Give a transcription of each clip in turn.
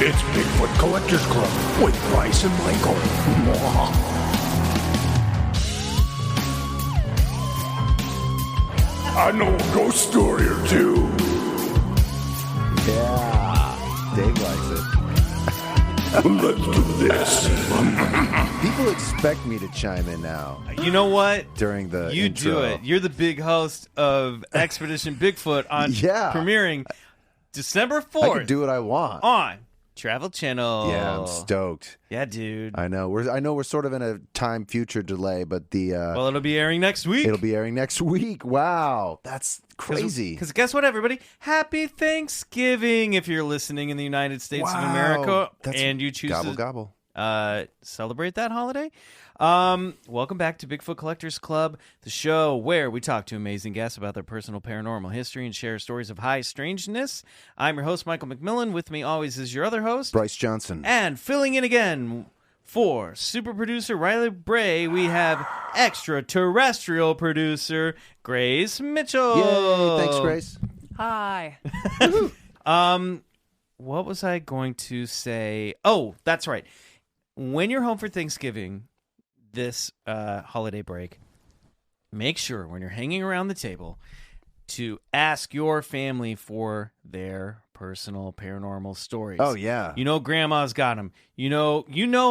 It's Bigfoot Collectors Club with Bryce and Michael. I know a ghost story or two. Yeah, Dave likes it. Let's do this. People expect me to chime in now. You know what? During the You intro. do it. You're the big host of Expedition Bigfoot on premiering December 4th. I can do what I want. On Travel Channel. Yeah, I'm stoked. Yeah, dude. I know. We're sort of in a time future delay, but well, it'll be airing next week. It'll be airing next week. Wow, that's crazy. Because guess what, everybody? Happy Thanksgiving if you're listening in the United States of America and you choose to celebrate that holiday. Welcome back to Bigfoot Collectors Club, the show where we talk to amazing guests about their personal paranormal history and share stories of high strangeness. I'm your host, Michael McMillan. With me always is your other host, Bryce Johnson. And filling in again for super producer Riley Bray, we have extraterrestrial producer Grace Mitchell. Yay, thanks, Grace. Hi. What was I going to say? Oh, that's right. When you're home for Thanksgiving, this holiday break, make sure when you're hanging around the table to ask your family for their personal paranormal stories. Oh, yeah. You know Grandma's got them. You know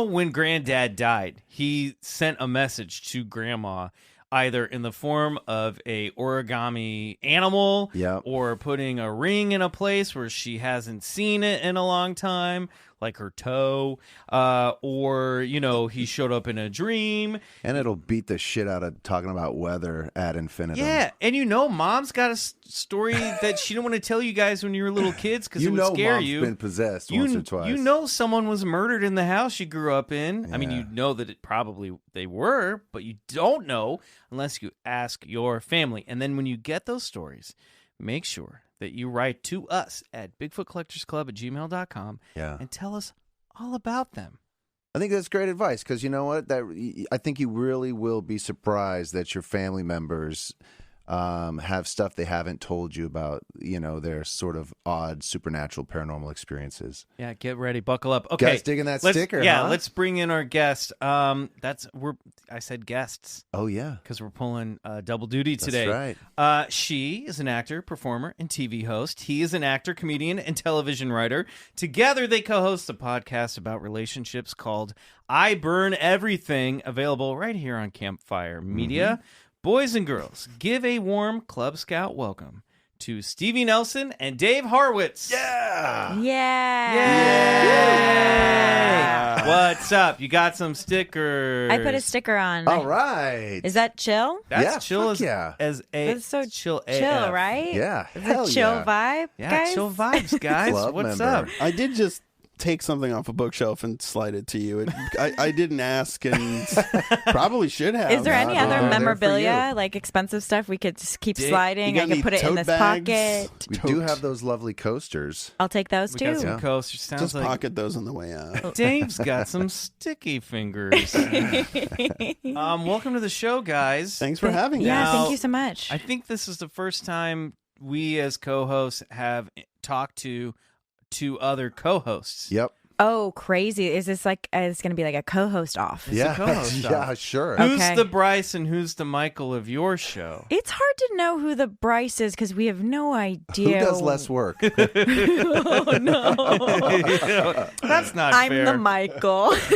when Granddad died, he sent a message to Grandma either in the form of a origami animal or putting a ring in a place where she hasn't seen it in a long time, like her toe, or, he showed up in a dream. And it'll beat the shit out of talking about weather ad infinitum. Yeah, and Mom's got a story that she didn't want to tell you guys when you were little kids because it would scare Mom's you. Been possessed once or twice. Someone was murdered in the house you grew up in. Yeah. I mean, you know that it probably they were, but you don't know unless you ask your family. And then when you get those stories, make sure that you write to us at BigfootCollectorsClub@gmail.com and tell us all about them. I think that's great advice because you know what? I think you really will be surprised that your family members have stuff they haven't told you about, their sort of odd supernatural paranormal experiences. Yeah, get ready, buckle up. Okay, guys digging that sticker? Yeah, huh? let's bring in our guest. I said guests. Oh yeah, because we're pulling double duty today. That's right. She is an actor, performer, and TV host. He is an actor, comedian, and television writer. Together, they co-host a podcast about relationships called "I Burn Everything," available right here on Campfire Media. Mm-hmm. Boys and girls, give a warm Club Scout welcome to Stevie Nelson and Dave Horwitz. Yeah! Yeah! Yay! What's up? You got some stickers. I put a sticker on. All right. Is that chill? That's chill as a That's so chill AF. Right? Yeah. It's a chill vibe, guys? Chill vibes, guys. What's up? I did just take something off a bookshelf and slide it to you. I didn't ask and probably should have. Is there any other memorabilia, like expensive stuff we could just keep sliding? I could put it in this pocket. We do have those lovely coasters. I'll take those too. We got some coasters. Sounds just like pocket those on the way out. Dave's got some sticky fingers. Welcome to the show, guys. Thanks for having us. Yeah, thank you so much. I think this is the first time we as co-hosts have talked to two other co-hosts. Yep. Oh, crazy. Is this like, it's going to be like a co-host off? Yeah, co-host off. Yeah, sure. Who's the Bryce and who's the Michael of your show? It's hard to know who the Bryce is because we have no idea. Who does less work? Oh, no. That's not I'm fair. the Michael. Who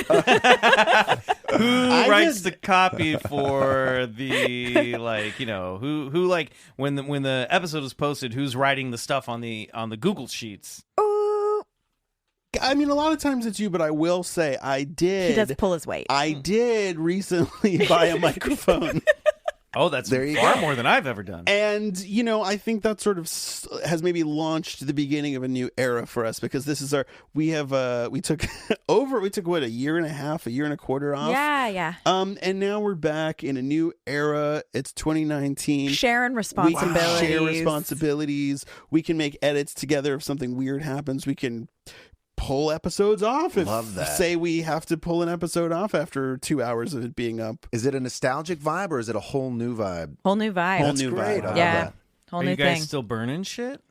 writes the copy for the who like when the episode is posted, who's writing the stuff on the Google Sheets? I mean, a lot of times it's you, but I will say I did. He does pull his weight. I did recently buy a microphone. Oh, that's far more than I've ever done. And, I think that sort of has maybe launched the beginning of a new era for us because this is we took what, a year and a quarter off. Yeah. And now we're back in a new era. It's 2019. Sharing responsibilities. We can share responsibilities. We can make edits together if something weird happens. We can pull episodes off say we have to pull an episode off after 2 hours of it being up. Is it a nostalgic vibe or is it a whole new vibe? Whole new vibe. Whole new great. vibe. Yeah. Whole Are new you guys thing. still burning shit?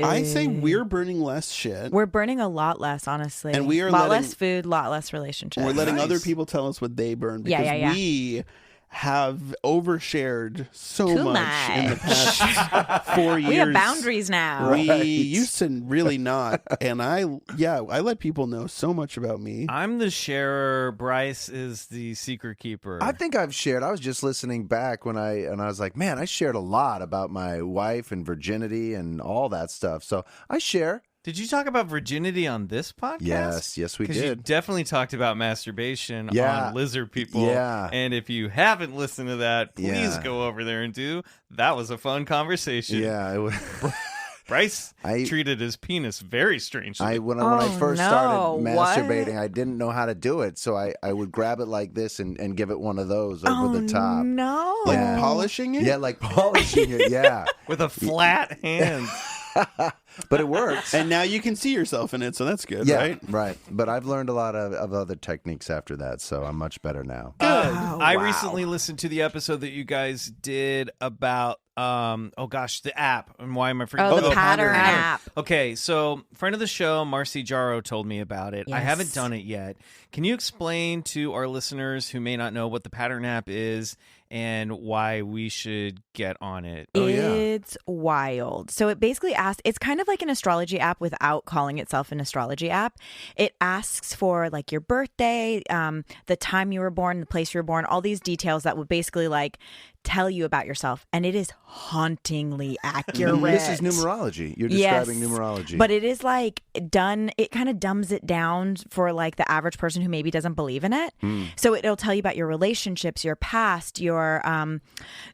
I say we're burning less shit. We're burning a lot less, honestly. And we are a lot less food, a lot less relationships. We're letting other people tell us what they burn because we have overshared so much in the past 4 years. We have boundaries now. We used to really not. And I let people know so much about me. I'm the sharer. Bryce is the secret keeper. I think I've shared. I was just listening back when I was like, man, I shared a lot about my wife and virginity and all that stuff. So I share. Did you talk about virginity on this podcast? Yes, we did. Because you definitely talked about masturbation on Lizard People. Yeah. And if you haven't listened to that, please go over there and do. That was a fun conversation. Yeah. It was... Bryce treated his penis very strangely. When I first started masturbating, I didn't know how to do it. So I would grab it like this and give it one of those over the top. No. Like polishing it? Yeah, like polishing it, yeah. With a flat hand. But it works. And now you can see yourself in it, so that's good, right? Right. But I've learned a lot of other techniques after that, so I'm much better now. Good. I recently listened to the episode that you guys did about the app. And why am I forgetting? The pattern app. Okay, so friend of the show, Marcy Jarro, told me about it. Yes. I haven't done it yet. Can you explain to our listeners who may not know what the pattern app is and why we should get on it? It's wild. So it basically asks, it's kind of like an astrology app without calling itself an astrology app. It asks for like your birthday, the time you were born, the place you were born, all these details that would basically like tell you about yourself. And it is hauntingly accurate. This is numerology. You're describing numerology. But it is like done, it kind of dumbs it down for like the average person who maybe doesn't believe in it. So it'll tell you about your relationships, your past, your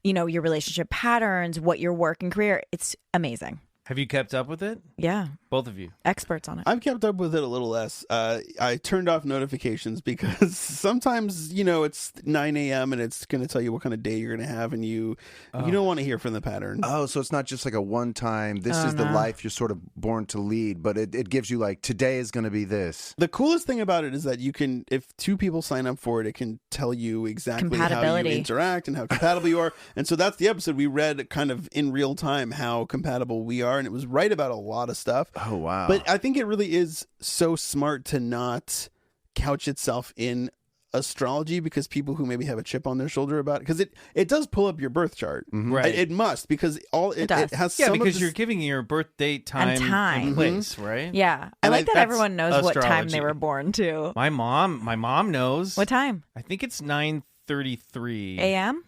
your relationship patterns, what your work and career. It's amazing. Have you kept up with it? Yeah. Both of you. Experts on it. I've kept up with it a little less. I turned off notifications because sometimes, it's 9 a.m. and it's going to tell you what kind of day you're going to have, and you don't want to hear from the pattern. Oh, so it's not just like a one-time, this is the life you're sort of born to lead, but it gives you like, today is going to be this. The coolest thing about it is that you can, if two people sign up for it, it can tell you exactly how you interact and how compatible you are. And so that's the episode we read kind of in real time, how compatible we are. And it was right about a lot of stuff. Oh, wow. But I think it really is so smart to not couch itself in astrology, because people who maybe have a chip on their shoulder about it, because it does pull up your birth chart. Right. It must, because it has some because you're giving your birth date, time and place, right? Yeah. I like that everyone knows what time they were born too. My mom knows. What time? I think it's 9:33 a.m.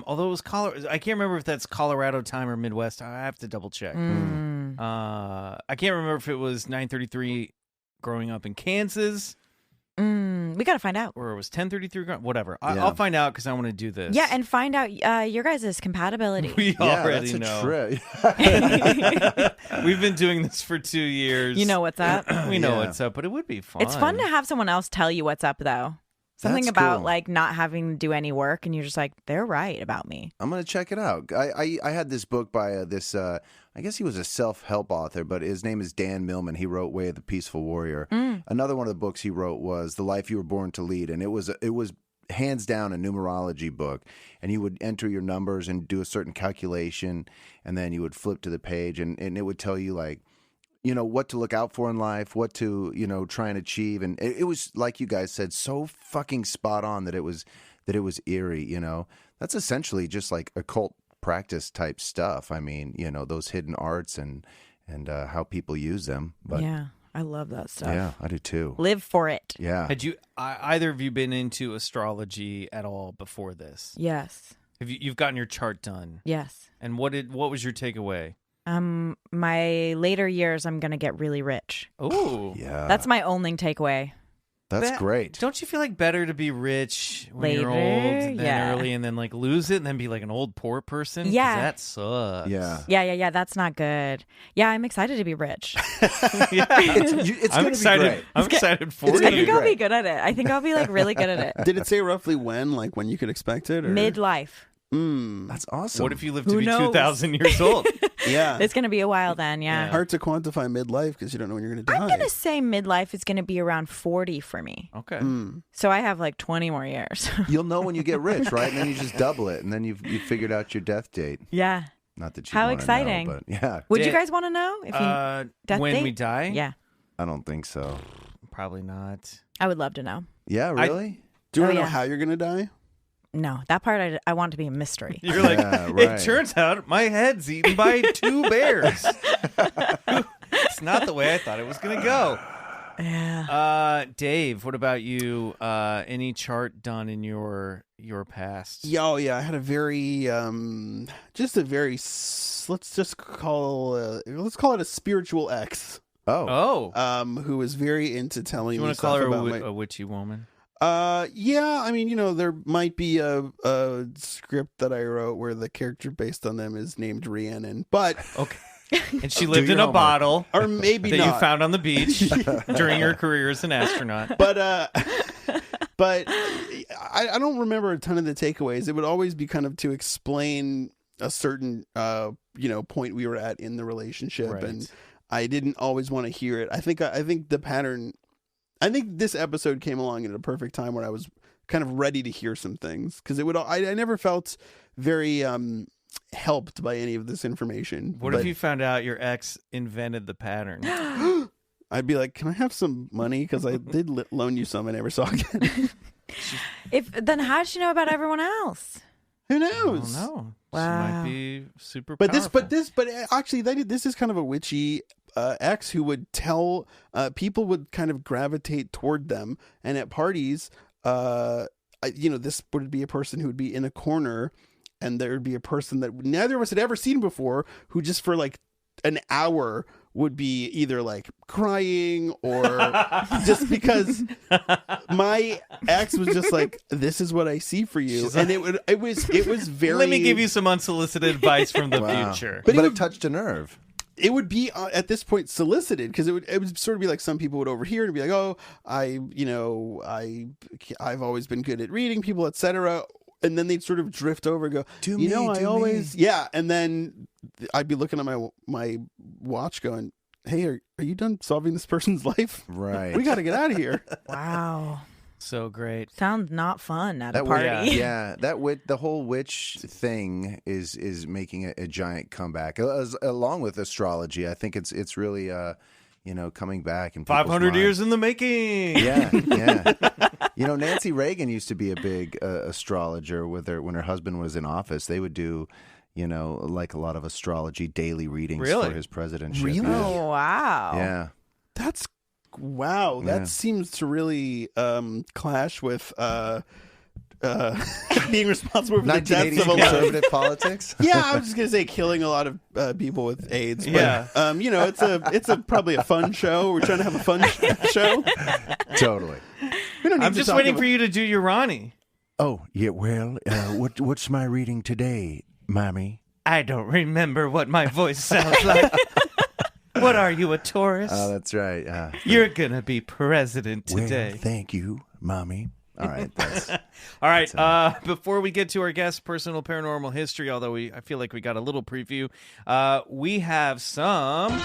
Although it was I can't remember if that's Colorado time or Midwest. I have to double check. I can't remember if it was 9:33 growing up in Kansas. We got to find out. Or it was 10:33. Whatever. I'll find out because I want to do this. Yeah, and find out your guys' compatibility. We already know. We've been doing this for 2 years. You know what's up. We know what's up, but it would be fun. It's fun to have someone else tell you what's up, though. Something about like not having to do any work, and you're just like, they're right about me. I'm gonna check it out. I had this book by this. I guess he was a self-help author, but his name is Dan Millman. He wrote Way of the Peaceful Warrior. Another one of the books he wrote was The Life You Were Born to Lead, and it was hands down a numerology book. And you would enter your numbers and do a certain calculation, and then you would flip to the page, and it would tell you like, what to look out for in life, what to, try and achieve. And it was, like you guys said, so fucking spot on that it was eerie, That's essentially just like occult practice type stuff. I mean, those hidden arts and how people use them. But yeah, I love that stuff. Yeah, I do too. Live for it. Yeah. Had you either of you been into astrology at all before this? Yes. Have you've gotten your chart done? Yes. And what was your takeaway? My later years, I'm gonna get really rich. Oh, yeah. That's my only takeaway. That's great. Don't you feel like better to be rich when later, you're old than early, and then like lose it and then be like an old poor person? Yeah, that sucks. Yeah. That's not good. Yeah, I'm excited to be rich. I'm excited. I'm excited for you. I think I'll be good at it. I think I'll be like really good at it. Did it say roughly when you could expect it? Or? Midlife. That's awesome. What if you live to be 2,000 years old? Yeah. It's going to be a while then, yeah. Hard to quantify midlife because you don't know when you're going to die. I'm going to say midlife is going to be around 40 for me. Okay. So I have like 20 more years. You'll know when you get rich, right? And then you just double it, and then you've figured out your death date. Yeah. Not that you How wanna exciting. know, but yeah. Would you guys want to know if death when date? we die? Yeah, I don't think so. Probably not. I would love to know. Yeah, really? Do you want to yeah. know how you're going to die? No, that part I want to be a mystery. You're like, right. it turns out my head's eaten by 2 bears. It's not the way I thought it was going to go. Yeah. Dave, what about you? Any chart done in your past? Yeah, I had a very, let's call it a spiritual ex. Oh. Who was very into telling You me want to call stuff her about a witchy woman? Yeah, I mean, there might be a script that I wrote where the character based on them is named Rhiannon, but okay. And she lived in a bottle, or maybe that not. you found on the beach during your career as an astronaut. But I don't remember a ton of the takeaways. It would always be kind of to explain a certain point we were at in the relationship, Right. and I didn't always want to hear it. I think the pattern. I think this episode came along at a perfect time when I was kind of ready to hear some things, because I never felt very helped by any of this information. What if you found out your ex invented the pattern? I'd be like, can I have some money? Because I did loan you some I never saw again. Then how does she know about everyone else? Who I knows? don't know. Wow. She might be super But powerful. but actually, this is kind of a witchy ex who would tell people would kind of gravitate toward them, and at parties, this would be a person who would be in a corner, and there would be a person that neither of us had ever seen before, who just for like an hour would be either like crying or just because my ex was just like, this is what I see for you. And it was very, Let me give you some unsolicited advice from the future. But it touched a nerve. It would be at this point solicited, because it would sort of be like some people would overhear and be like, oh, I've always been good at reading people, etc. And then they'd sort of drift over and go, yeah. And then I'd be looking at my watch going, hey, are you done solving this person's life? Right. We got to get out of here. Wow. So great. Sounds not fun at a That party. Yeah, the whole witch thing is making a giant comeback, along with astrology. I think it's really coming back in 500 years in the making. Yeah. Nancy Reagan used to be a big astrologer when her husband was in office. They would do like a lot of astrology daily readings for his presidency. Really? Oh, wow. Yeah. That seems to really clash with being responsible for the deaths of conservative politics. Yeah, I was just gonna say killing a lot of people with AIDS. But, Yeah, it's probably a fun show. We're trying to have a fun show. Totally. I'm just waiting for you to do your Ronnie. Oh, yeah, well, what's my reading today, Mommy? I don't remember what my voice sounds like. What are you, a Taurus? Oh, that's right. You're gonna be president today. Well, thank you, Mommy. All right. All right. Before we get to our guest personal paranormal history, although I feel like we got a little preview, we have some.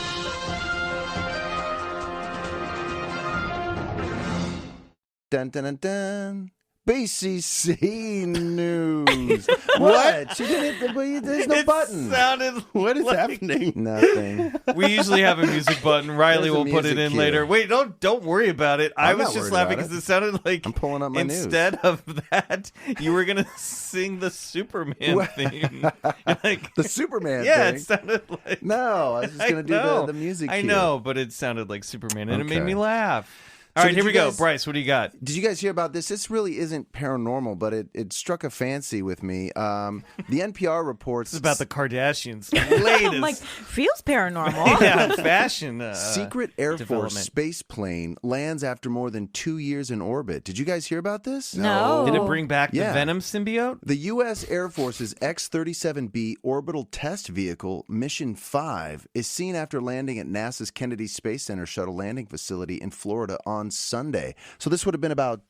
Dun dun dun dun. BCC news. What? She didn't. There's no button. Sounded what is happening? Nothing. We usually have a music button. Riley There's a will put it music in cue. later. Wait, don't worry about it. I I'm was not just worried laughing about because it sounded like I'm pulling up my news. instead of that, you were gonna sing the Superman theme. Like The Superman yeah, thing. it sounded like No, I was just going to do the music I cue. know, but it sounded like Superman, and it made Okay. me laugh. All So right, did here we you go. guys- Bryce, what do you got? Did you guys hear about this? This really isn't paranormal, but it struck a fancy with me. The NPR reports It's about the Kardashians. Latest. I'm like, feels paranormal. yeah, fashion. secret Air Force development. space plane lands after more than 2 years in orbit. Did you guys hear about this? No. Did it bring back the Yeah. Venom symbiote? The U.S. Air Force's X-37B orbital test vehicle, Mission 5, is seen after landing at NASA's Kennedy Space Center shuttle landing facility in Florida on Sunday. So this would have been about,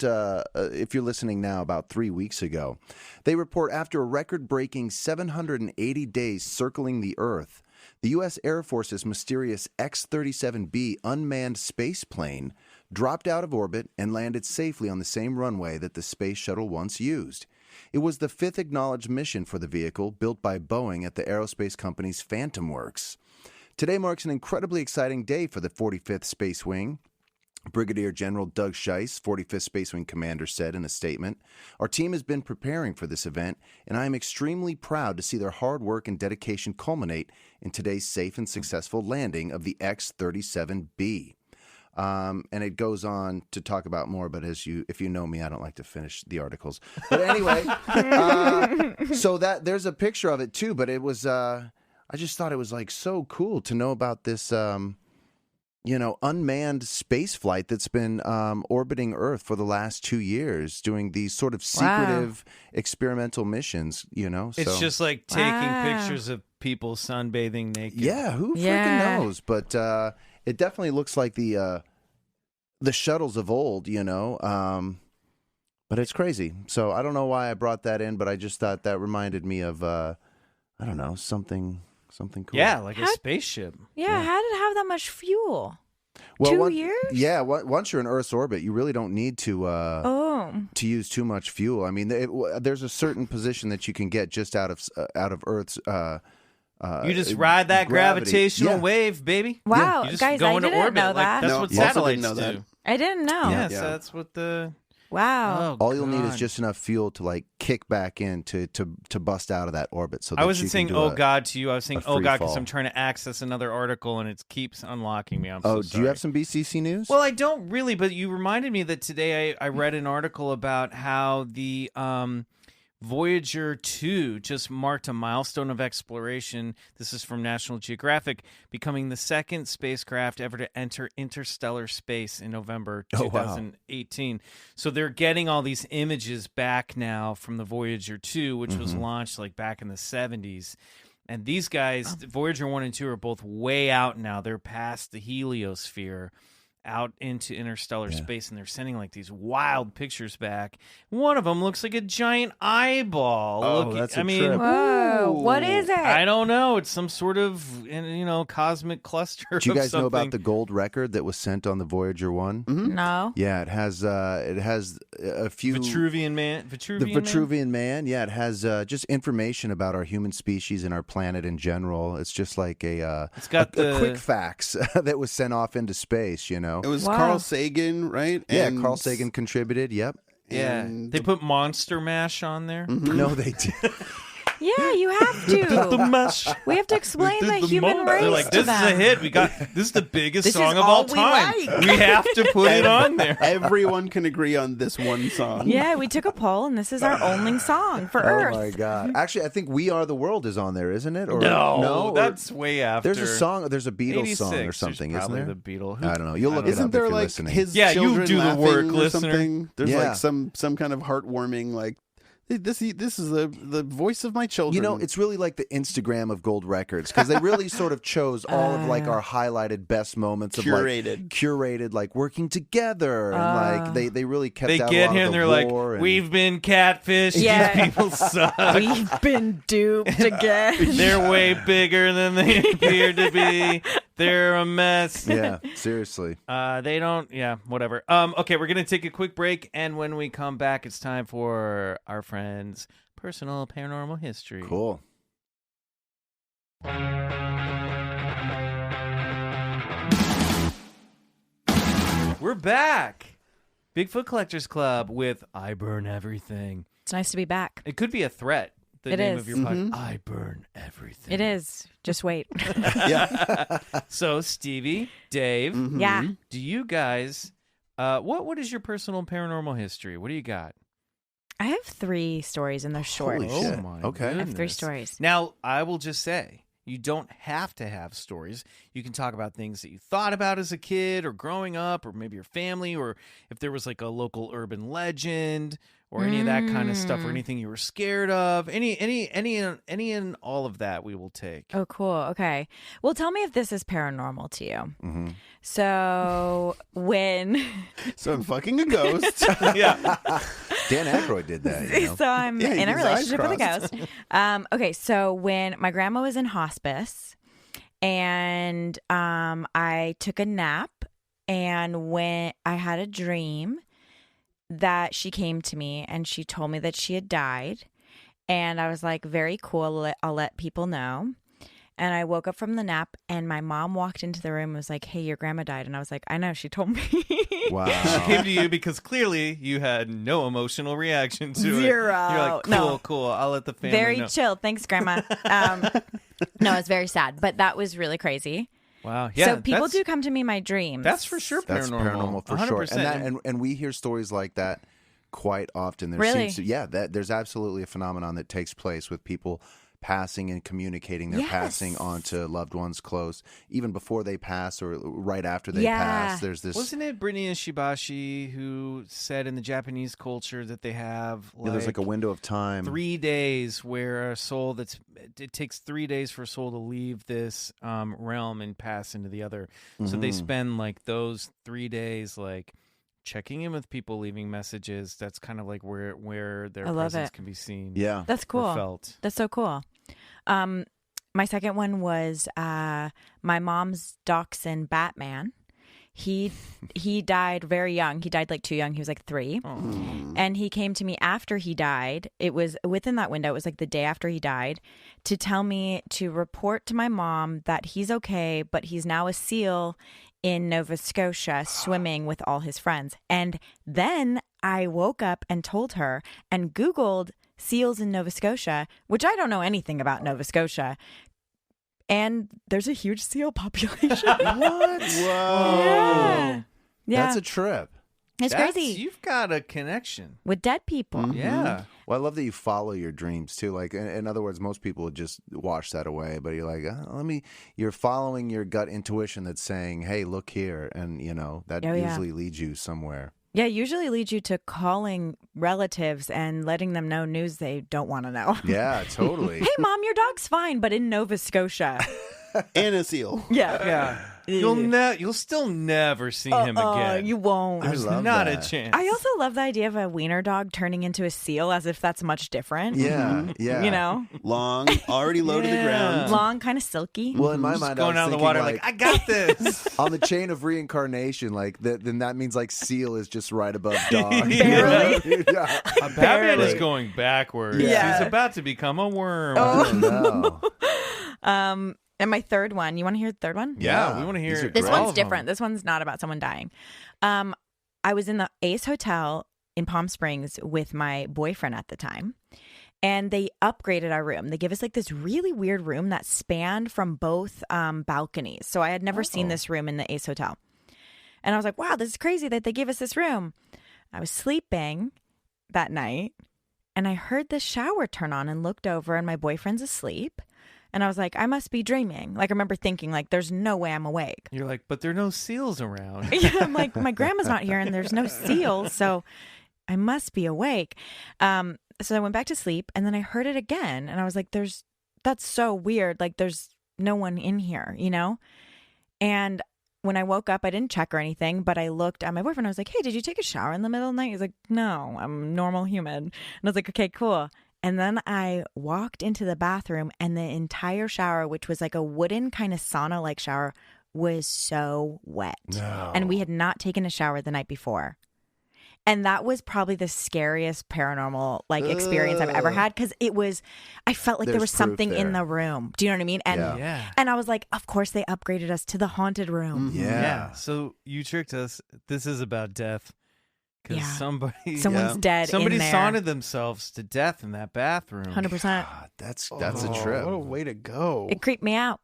if you're listening now, about 3 weeks ago. They report after a record-breaking 780 days circling the Earth, the U.S. Air Force's mysterious X-37B unmanned space plane dropped out of orbit and landed safely on the same runway that the space shuttle once used. It was the 5th acknowledged mission for the vehicle, built by Boeing at the aerospace company's Phantom Works. Today marks an incredibly exciting day for the 45th Space Wing. Brigadier General Doug Scheiss, 45th Space Wing Commander, said in a statement, "Our team has been preparing for this event, and I am extremely proud to see their hard work and dedication culminate in today's safe and successful landing of the X-37B." And it goes on to talk about more, but if you know me, I don't like to finish the articles. But anyway, so there's a picture of it too, but it was, I just thought it was like so cool to know about this, unmanned space flight that's been orbiting Earth for the last 2 years, doing these sort of secretive experimental missions, It's just like taking pictures of people sunbathing naked. Yeah, who freaking knows? But it definitely looks like the shuttles of old, but it's crazy. So I don't know why I brought that in, but I just thought that reminded me of, something cool. Yeah, like a spaceship. Yeah, how did it have that much fuel? Well, 2 years? Yeah, once you're in Earth's orbit, you really don't need to use too much fuel. I mean, there's a certain position that you can get just out of Earth's. You just ride that gravitational wave, baby. Wow, you just guys, go I into didn't orbit. know that. That's what satellites do. I didn't know. Yeah, so that's what the. Wow. All you'll need is just enough fuel to like kick back in to bust out of that orbit. So that I wasn't saying "oh God" to you. I was saying "oh God" because fall. I'm trying to access another article and it keeps unlocking me. I'm so sorry. Do you have some BCC news? Well, I don't really, but you reminded me that today I read an article about how the Voyager 2 just marked a milestone of exploration. This is from National Geographic, becoming the second spacecraft ever to enter interstellar space in November 2018. So they're getting all these images back now from the Voyager 2, which was launched like back in the 70s. And these guys, Voyager 1 and 2, are both way out now. They're past the heliosphere, out into interstellar space, and they're sending like these wild pictures back. One of them looks like a giant eyeball. Oh, that's a trip. Whoa, what is it? I don't know. It's some sort of cosmic cluster. Do you guys know about the gold record that was sent on the Voyager 1? Mm-hmm. No. Yeah, it has a few Vitruvian Man. The Vitruvian Man. Yeah, it has just information about our human species and our planet in general. It's just like it's got a quick facts that was sent off into space. It was Carl Sagan, right? Yeah, Carl Sagan contributed. Yep. Yeah, they put Monster Mash on there. Mm-hmm. No, they did. Yeah, you have to. We have to explain the human race. They're like, this is a hit. This is the biggest song of all time. We have to put it on there. Everyone can agree on this one song. Yeah, we took a poll, and this is our only song for Earth. Oh my God! Actually, I think "We Are the World" is on there, isn't it? Or, no, that's way after. There's a song. There's a Beatles song or something, isn't there? The Beatles. I don't know. You'll look it up. Isn't there if you're like listening. his you children do the work, or listener. Something? There's like some kind of heartwarming like. This is the voice of my children. It's really like the Instagram of gold records because they really sort of chose all of like our highlighted best moments of curated like working together and like they really kept. They out get a lot here of and the they're like, war we've been catfished. Yeah. These people suck. We've been duped again. They're way bigger than they appear to be. They're a mess. Yeah, seriously. They don't. Yeah, whatever. Okay, we're gonna take a quick break, and when we come back, it's time for our friend's personal paranormal history. Cool. We're back. Bigfoot Collectors Club with I Burn Everything. It's nice to be back. It could be a threat. The name of your podcast. I burn everything. It is. Just wait. Yeah. So, Stevie, Dave, Yeah. do you guys? What is your personal paranormal history? What do you got? I have 3 stories, and they're short. Holy shit. Oh my Okay. goodness. I have 3 stories. Now, I will just say, you don't have to have stories. You can talk about things that you thought about as a kid or growing up, or maybe your family, or if there was like a local urban legend, or any of that kind of stuff, or anything you were scared of. Any and all of that we will take. Oh, cool. Okay. Well, tell me if this is paranormal to you. Mm-hmm. So So I'm fucking a ghost. Yeah. Dan Aykroyd did that. So I'm Yeah, in a his eyes relationship with a crossed. ghost. Okay, so when my grandma was in hospice, and I took a nap, and when I had a dream that she came to me and she told me that she had died. And I was like, very cool. I'll let people know. And I woke up from the nap and my mom walked into the room and was like, hey, your grandma died. And I was like, I know, she told me. Wow. She came to you because clearly you had no emotional reaction to Zero. it. You're like, cool. I'll let the family very know. chill. Thanks, Grandma. No, it's very sad, but that was really crazy. Wow. Yeah. So people do come to me in my dreams. That's for sure paranormal. That's paranormal for 100%. sure. And we hear stories like that quite often. There really? seems to, there's absolutely a phenomenon that takes place with people passing and communicating their passing on to loved ones close, even before they pass or right after they pass. There's this. Wasn't it Brittany Ishibashi who said in the Japanese culture that they have there's like a window of time, 3 days where a soul it takes 3 days for a soul to leave this realm and pass into the other. So they spend like those 3 days like checking in with people, leaving messages. That's kind of like where their presence can be seen. Yeah. That's cool. Felt. That's so cool. My second one was my mom's dachshund, Batman. He died very young. He died like too young. He was like 3. Oh. And he came to me after he died. It was within that window. It was like the day after he died to tell me to report to my mom that he's okay, but he's now a SEAL in Nova Scotia swimming with all his friends. And then I woke up and told her and Googled seals in Nova Scotia, which I don't know anything about Nova Scotia. And there's a huge seal population. What? Whoa. Yeah. That's a trip. It's crazy. You've got a connection with dead people. Yeah. Well, I love that you follow your dreams too. Like, in other words, most people would just wash that away, but you're like, you're following your gut intuition that's saying, hey, look here. And, that usually leads you somewhere. Yeah, usually leads you to calling relatives and letting them know news they don't want to know. Yeah, totally. Hey, Mom, your dog's fine, but in Nova Scotia. And a seal. Yeah. You'll still never see him again. You won't. There's I love not that. a chance. I also love the idea of a wiener dog turning into a seal, as if that's much different. Yeah, yeah. Long, already low to the ground. Long, kind of silky. Well, in my mind, going I was out in the thinking, water like, I got this. on the chain of reincarnation, like then that means like seal is just right above dog. Barely. Yeah. Batman is going backwards. Yeah. He's about to become a worm. I don't know. And my third one, you want to hear the third one? Yeah, we want to hear it. This one's different. This one's not about someone dying. I was in the Ace Hotel in Palm Springs with my boyfriend at the time, and they upgraded our room. They gave us like this really weird room that spanned from both balconies. So I had never seen this room in the Ace Hotel. And I was like, wow, this is crazy that they gave us this room. I was sleeping that night, and I heard the shower turn on and looked over, and my boyfriend's asleep. And I was like, I must be dreaming. Like, I remember thinking, like, there's no way I'm awake. You're like, but there are no seals around. Yeah, I'm like, my grandma's not here and there's no seals, so I must be awake. So I went back to sleep, and then I heard it again. And I was like, that's so weird. Like, there's no one in here, And when I woke up, I didn't check or anything, but I looked at my boyfriend. I was like, hey, did you take a shower in the middle of the night? He's like, no, I'm a normal human. And I was like, okay, cool. And then I walked into the bathroom, and the entire shower, which was like a wooden kind of sauna-like shower, was so wet. No. And we had not taken a shower the night before. And that was probably the scariest paranormal experience I've ever had, because I felt like there was something in the room. Do you know what I mean? And and I was like, of course they upgraded us to the haunted room. Yeah. So you tricked us. This is about death. Because someone's dead. Somebody in there. saunted themselves to death in that bathroom. 100%. God, that's a trip. What a way to go. It creeped me out.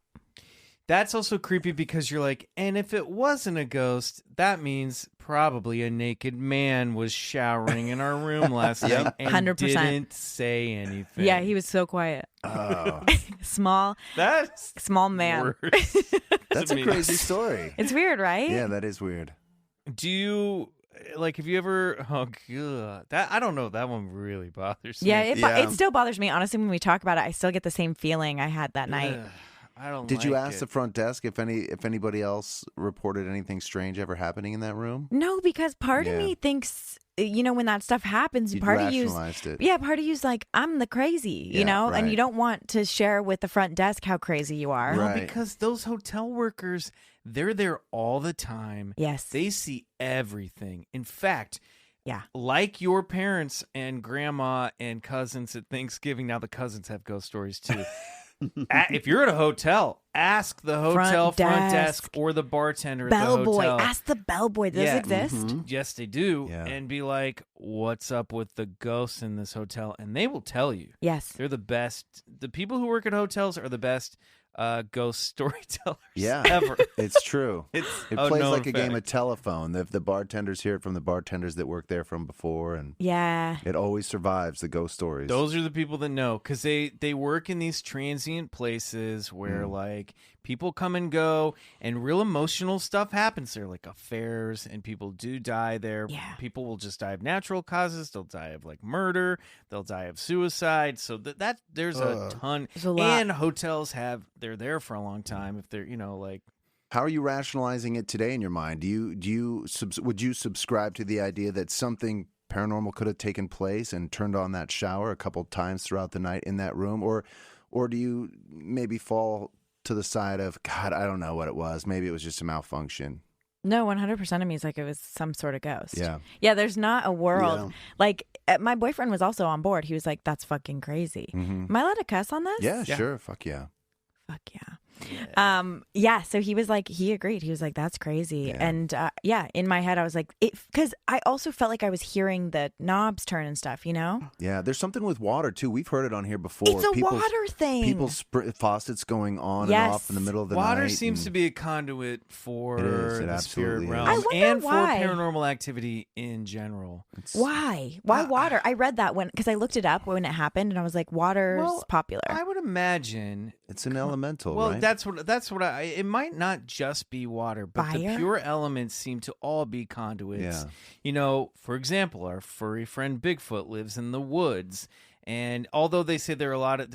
That's also creepy because you're like, and if it wasn't a ghost, that means probably a naked man was showering in our room last night and 100%. didn't say anything. Yeah, he was so quiet. Oh, Small man. Worse. that's a crazy story. It's weird, right? Yeah, that is weird. Do you... Like, have you ever? Oh god, I don't know. That one really bothers me. Yeah, it still bothers me. Honestly, when we talk about it, I still get the same feeling I had that night. I don't. Did you ask the front desk if anybody else reported anything strange ever happening in that room? No, because part of me thinks, when that stuff happens, part of you's like, I'm the crazy, right. and you don't want to share with the front desk how crazy you are. No, because those hotel workers, they're there all the time. Yes. They see everything. In fact, Yeah. Like your parents and grandma and cousins at Thanksgiving. Now the cousins have ghost stories too. If you're at a hotel, ask the hotel front desk or the bartender at the hotel. Bellboy. Ask the bellboy. Does this exist? Mm-hmm. Yes, they do. Yeah. And be like, what's up with the ghosts in this hotel? And they will tell you. Yes. They're the best. The people who work at hotels are the best ghost storytellers ever. It's true. It plays like fact. a game of telephone. The bartenders hear it from the bartenders that worked there from before, and it always survives the ghost stories. Those are the people that know, because they work in these transient places where like people come and go, and real emotional stuff happens there, like affairs, and people do die there. Yeah. People will just die of natural causes. They'll die of like murder. They'll die of suicide. So that there's a ton. There's a lot. And hotels they're there for a long time. If they're like. How are you rationalizing it today in your mind? Would you subscribe to the idea that something paranormal could have taken place and turned on that shower a couple times throughout the night in that room, or do you maybe fall to the side of, God, I don't know what it was. Maybe it was just a malfunction. No, 100% of me is like it was some sort of ghost. Yeah. Yeah, there's not a world. Yeah. Like, my boyfriend was also on board. He was like, that's fucking crazy. Mm-hmm. Am I allowed to cuss on this? Yeah, sure. Fuck yeah. Fuck yeah. So he was like, he agreed. He was like, that's crazy. Yeah. And in my head, I was like, because I also felt like I was hearing the knobs turn and stuff, Yeah, there's something with water too. We've heard it on here before. It's a water thing. People's faucets going on and off in the middle of the night. Water seems to be a conduit for the spirit realm and for paranormal activity in general. Why water? I read that because I looked it up when it happened, and I was like, water's popular. I would imagine it's an elemental. Well, right? that's what it might not just be water, but Fire? The pure elements seem to all be conduits. Yeah. For example, our furry friend Bigfoot lives in the woods, and although they say there's a lot of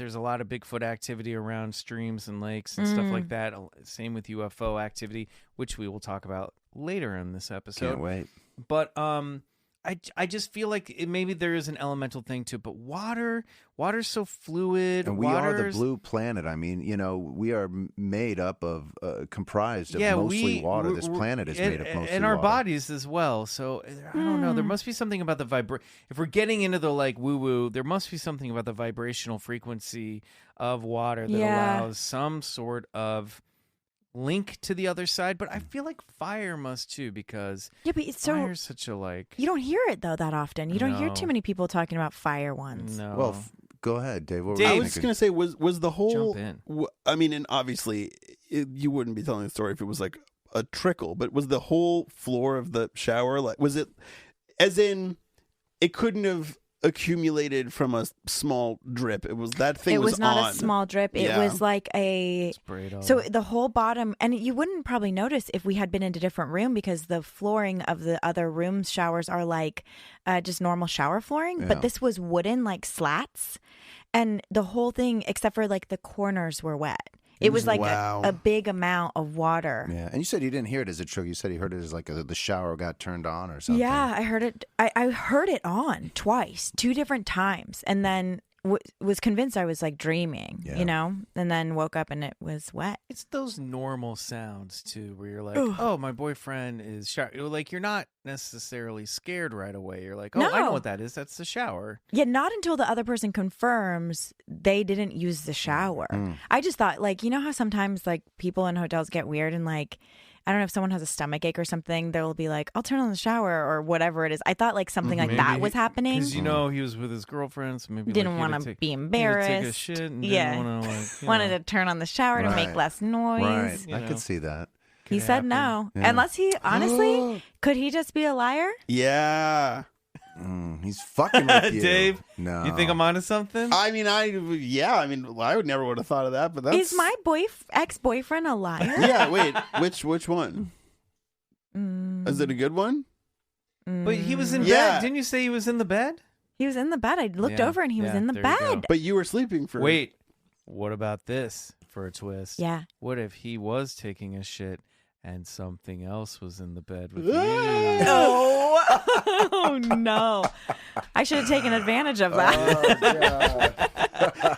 Bigfoot activity around streams and lakes and stuff like that, same with UFO activity, which we will talk about later in this episode. Can't wait. But I just feel like maybe there is an elemental thing to it, but water's so fluid. And we are the blue planet. I mean, we are made up of, comprised of mostly water. This planet is made of mostly water. And our bodies as well. So, I don't know. There must be something about the if we're getting into the like woo-woo, there must be something about the vibrational frequency of water that allows some sort of link to the other side, but I feel like fire must too, because but it's fire's such a you don't hear it though that often. You don't hear too many people talking about fire once. No. Well, go ahead, Dave. I was just gonna say, was the whole? Jump in. I mean, and obviously, you wouldn't be telling the story if it was like a trickle, but was the whole floor of the shower was it, as in, it couldn't have accumulated from a small drip? It was that thing. It was not on. A small drip. It was like so the whole bottom, and you wouldn't probably notice if we had been in a different room, because the flooring of the other rooms showers are like just normal shower flooring, but this was wooden, like slats, and the whole thing except for like the corners were wet. It was like a big amount of water. Yeah, and you said you didn't hear it as a trick. You said you heard it as like the shower got turned on or something. Yeah, I heard it. I heard it on twice, 2 different times, and then was convinced I was like dreaming, and then woke up and it was wet. It's those normal sounds too, where you're like, oh, my boyfriend is showering. Like, you're not necessarily scared right away. You're like, I know what that is. That's the shower. Yeah, not until the other person confirms they didn't use the shower. I just thought, like, how sometimes like people in hotels get weird and like, I don't know, if someone has a stomach ache or something, they'll be like, I'll turn on the shower or whatever it is. I thought like something like that was happening. Because, he was with his girlfriend, so maybe didn't want to be embarrassed. Take a shit and wanted to turn on the shower to make less noise. Right, I could see that. He said no. Yeah. Unless he, honestly, could he just be a liar? Yeah. He's fucking with you. Dave, no. You think I'm onto something? I mean, I would never would have thought of that, but that's... Is my ex-boyfriend a liar? Yeah, wait, which one? Is it a good one? But he was in bed. Didn't you say he was in the bed? He was in the bed. I looked over and he was in the bed. But you were sleeping for... Wait, what about this for a twist? Yeah. What if he was taking a shit and something else was in the bed with you? Oh, no. I should have taken advantage of that.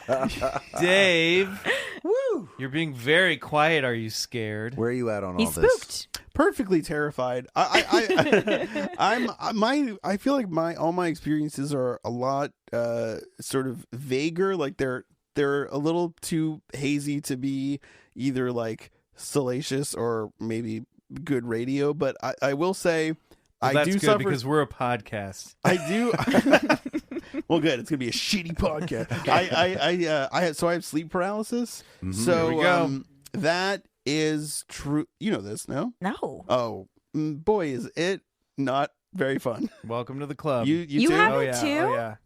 Oh, Dave, you're being very quiet. Are you scared? Where are you at on all He's this? spooked. perfectly terrified. I feel like all my experiences are a lot sort of vaguer. Like they're a little too hazy to be either like salacious or maybe good radio. But I will say, well, I do good suffer because we're a podcast. I do. Well, good. It's gonna be a shitty podcast. I have sleep paralysis. Mm-hmm. So there we go. That is true. You know this, no? No. Oh, boy, is it not very fun. Welcome to the club. You You too? have oh it yeah, too? oh yeah.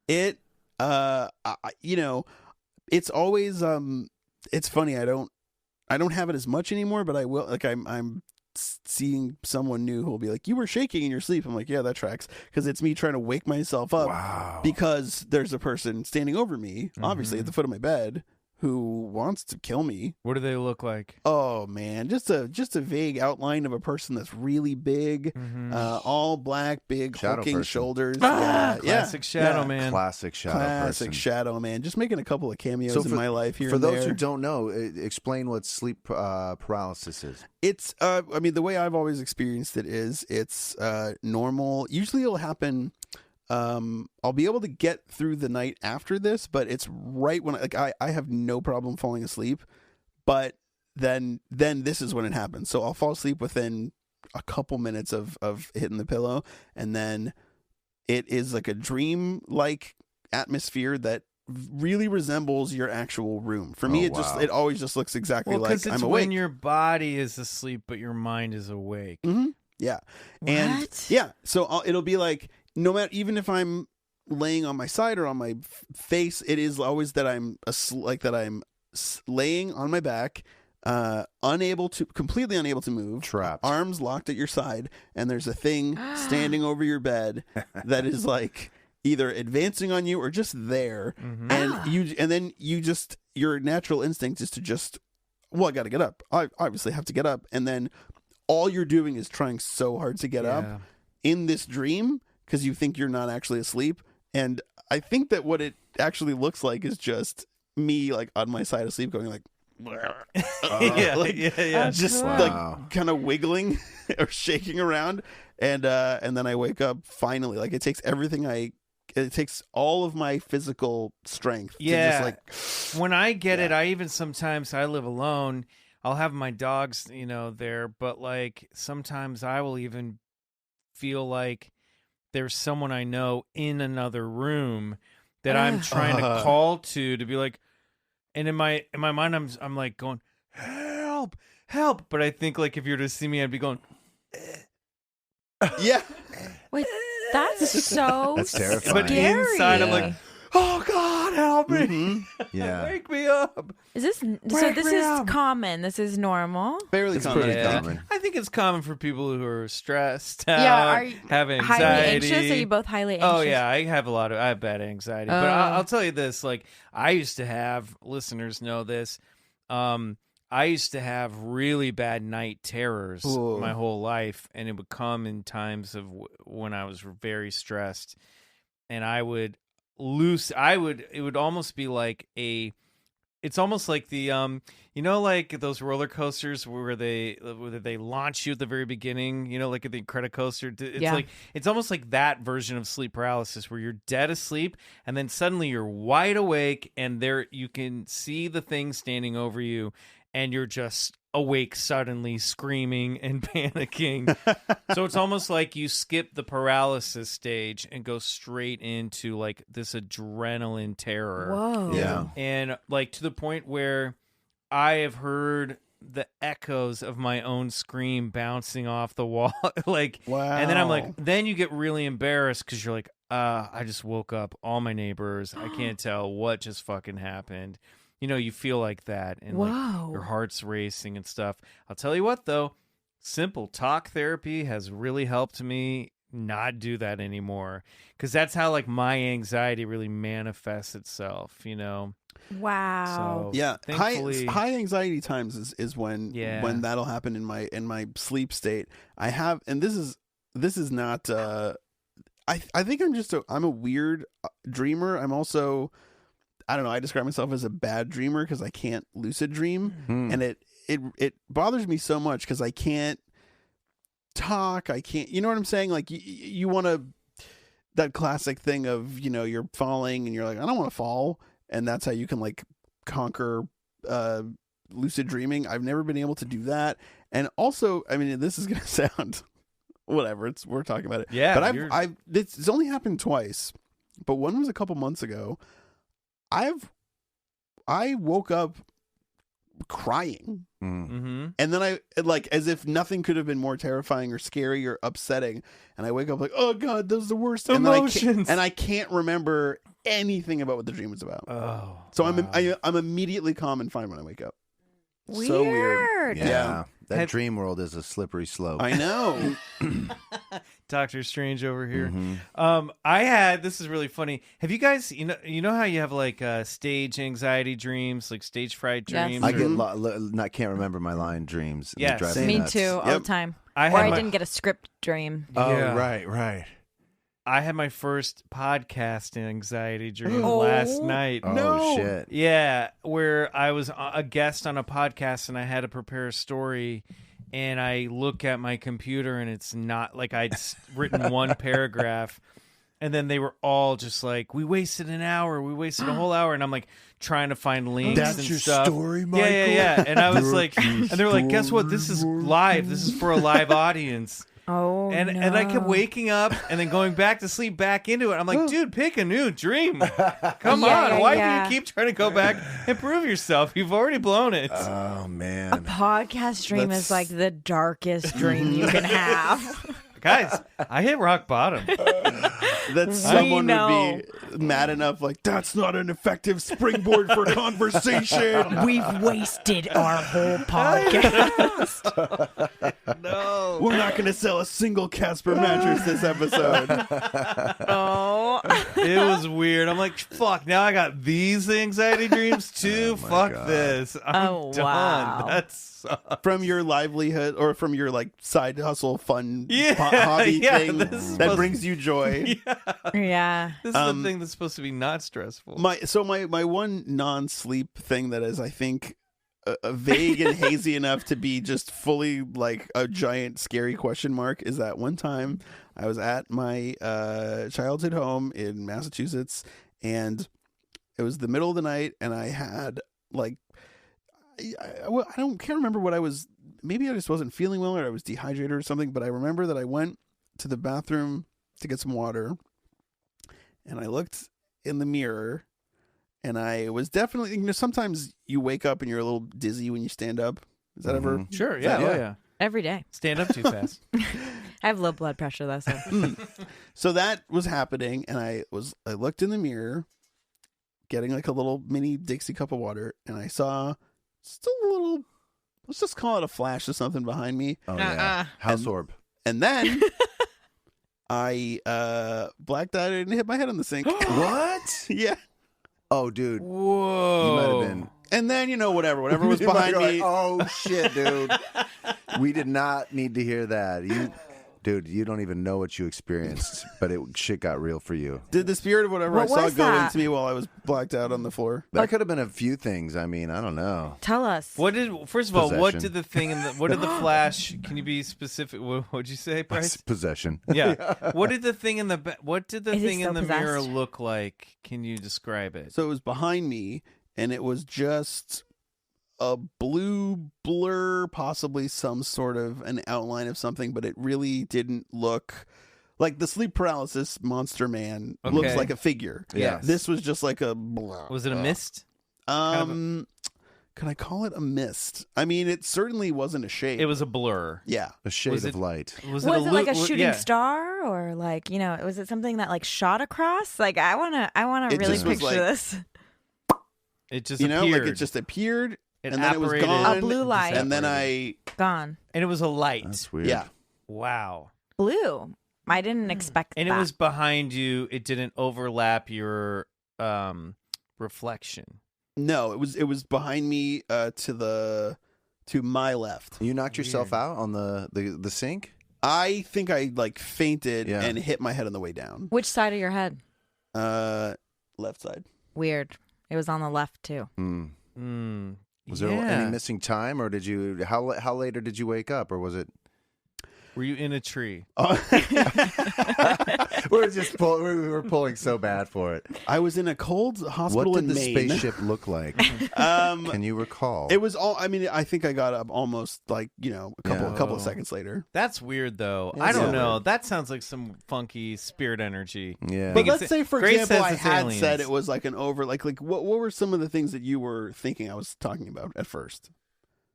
It you know, it's always it's funny. I don't have it as much anymore, but I will. Like I'm seeing someone new who will be like, "You were shaking in your sleep." I'm like, "Yeah, that tracks," because it's me trying to wake myself up. Wow. Because there's a person standing over me, obviously at the foot of my bed, who wants to kill me. What do they look like? Oh man, just a vague outline of a person that's really big, all black, big, Shadow hulking person. shoulders. Classic Shadow Man. Classic Shadow Classic person. Shadow Man. Just making a couple of cameos in my life here. For and those there. who don't know, explain what sleep paralysis is. It's I mean, the way I've always experienced it is it's normal. Usually it'll happen. I'll be able to get through the night after this, but it's right when I have no problem falling asleep, but then this is when it happens. So I'll fall asleep within a couple minutes of hitting the pillow, and then it is like a dream-like atmosphere that really resembles your actual room. For me, it always just looks exactly like it's I'm awake. when your body is asleep but your mind is awake. Mm-hmm. Yeah. And yeah, so it'll be like, no matter, even if I'm laying on my side or on my face, it is always that I'm laying on my back, completely unable to move, trapped, arms locked at your side, and there's a thing standing over your bed that is like either advancing on you or just there, and then your natural instinct is to just, well, I got to get up. I obviously have to get up, and then all you're doing is trying so hard to get up in this dream, because you think you're not actually asleep. And I think that what it actually looks like is just me like on my side asleep going like, just like kind of wiggling or shaking around. And then I wake up finally. Like it takes it takes all of my physical strength. Yeah. To just when I get it, I live alone. I'll have my dogs, there, but like sometimes I will even feel like there's someone I know in another room that I'm trying to call to be like, and in my mind I'm like going, help, but I think like if you were to see me, I'd be going, yeah. Wait, that's so that's terrifying. But inside I'm like, oh God, help me! Mm-hmm. Yeah, wake me up. Is this This is common? This is normal. Fairly common. Pretty common. I think it's common for people who are stressed out, have anxiety. Highly anxious? Are you both highly anxious? Oh yeah, I have bad anxiety. But I'll tell you this: like I used to have, listeners know this. I used to have really bad night terrors my whole life, and it would come in times of when I was very stressed, and I would lose. It would almost be like it's almost like the like those roller coasters where they launch you at the very beginning, like at the Incredicoaster. It's almost like that version of sleep paralysis where you're dead asleep and then suddenly you're wide awake and there you can see the thing standing over you and you're just awake suddenly, screaming and panicking. So it's almost like you skip the paralysis stage and go straight into like this adrenaline terror. Whoa. Yeah. And like to the point where I have heard the echoes of my own scream bouncing off the wall. Like, wow. And then I'm like, then you get really embarrassed because you're like, I just woke up all my neighbors. I can't tell what just fucking happened. You feel like that, and like your heart's racing and stuff. I'll tell you what, though, simple talk therapy has really helped me not do that anymore, because that's how like my anxiety really manifests itself. Wow. So, yeah, thankfully, high anxiety times is when that'll happen in my sleep state. I have, and this is not. I think I'm a weird dreamer. I'm also, I don't know, I describe myself as a bad dreamer because I can't lucid dream, and it bothers me so much because I can't talk. I can't. You know what I'm saying? Like you want to that classic thing of you're falling and you're like, I don't want to fall, and that's how you can like conquer lucid dreaming. I've never been able to do that, and also, I mean, this is gonna sound whatever. We're talking about it. Yeah, but it's only happened twice, but one was a couple months ago. I woke up crying, and then I like as if nothing could have been more terrifying or scary or upsetting. And I wake up like, oh god, those are the worst emotions, and I can't remember anything about what the dream was about. Oh, so wow. I'm immediately calm and fine when I wake up. Weird. So weird. Yeah. That dream world is a slippery slope. I know. Doctor Strange over here. This is really funny. Have you guys, you know how you have like stage anxiety dreams, like stage fright dreams? I can't remember my line dreams. Yeah, me too, all the time. I didn't get a script dream. Oh, yeah. Right. I had my first podcast anxiety dream last night. Oh, no. Shit. Yeah, where I was a guest on a podcast and I had to prepare a story, and I look at my computer and it's not like I'd written one paragraph, and then they were all just like, we wasted an hour, we wasted a whole hour, and I'm like trying to find links That's and your stuff. Story, Michael? Yeah. And I was like, and they were like, guess what? This is live. This is for a live audience. Oh, and I kept waking up and then going back to sleep back into it. I'm like, dude, pick a new dream. Come on. Why do you keep trying to go back and prove yourself? You've already blown it. Oh, man. A podcast dream is like the darkest dream you can have. Guys, I hit rock bottom. That someone would be mad enough, like, that's not an effective springboard for conversation. We've wasted our whole podcast. No. We're not going to sell a single Casper mattress this episode. It was weird. I'm like, fuck, now I got these anxiety dreams too? Fuck God. This. I'm done. Wow. That's from your livelihood or from your like side hustle fun hobby thing that brings you joy. Yeah. This is the thing that's supposed to be not stressful. My one non-sleep thing that is, I think, vague and hazy enough to be just fully like a giant scary question mark is that one time I was at my childhood home in Massachusetts, and it was the middle of the night, and I had like can't remember what I was. Maybe I just wasn't feeling well, or I was dehydrated or something. But I remember that I went to the bathroom to get some water, and I looked in the mirror, and I was definitely. Sometimes you wake up and you're a little dizzy when you stand up. Is that ever? Sure. Yeah. Yeah. Every day. Stand up too fast. I have low blood pressure, though. So that was happening, and I looked in the mirror, getting like a little mini Dixie cup of water, and I saw. Still a little, let's just call it a flash of something behind me. Oh, yeah. House orb. And then I blacked out and hit my head on the sink. What? Yeah. Oh, dude. Whoa. You might have been. And then, whatever was behind me. Like, oh, shit, dude. We did not need to hear that. Dude, you don't even know what you experienced, but shit got real for you. Did the spirit of whatever I saw go into me while I was blacked out on the floor? That could have been a few things. I mean, I don't know. Tell us. First of all, what did the thing what did the flash? Can you be specific? What'd you say, Bryce? Possession. Yeah. What did the thing in the mirror possessed? look like? Can you describe it? So it was behind me, and it was just a blue blur, possibly some sort of an outline of something, but it really didn't look like the sleep paralysis monster man looks like a figure. Yeah. This was just like a blur. Was it a mist? Can I call it a mist? I mean, it certainly wasn't a shape. It was a blur. Yeah. A shade of light. Was it like a shooting star, or like, was it something that like shot across? Like, I want to really picture this. It just appeared. Like it just appeared. And then it was gone. A blue light. And then gone. And it was a light. That's weird. Yeah. Wow. Blue. I didn't expect that. And it was behind you. It didn't overlap your reflection. No, it was behind me to my left. You knocked yourself out on the sink? I think I like fainted and hit my head on the way down. Which side of your head? Left side. Weird. It was on the left too. Was there any missing time, or did you? How later did you wake up, or was it? Were you in a tree? We're pulling so bad for it. I was in a cold hospital in Maine. What did the spaceship look like? Can you recall? It was all. I mean, I think I got up almost like a couple of seconds later. That's weird, though. I don't know. That sounds like some funky spirit energy. Yeah. But let's say, for example, I had said it was like an over. Like what were some of the things that you were thinking I was talking about at first?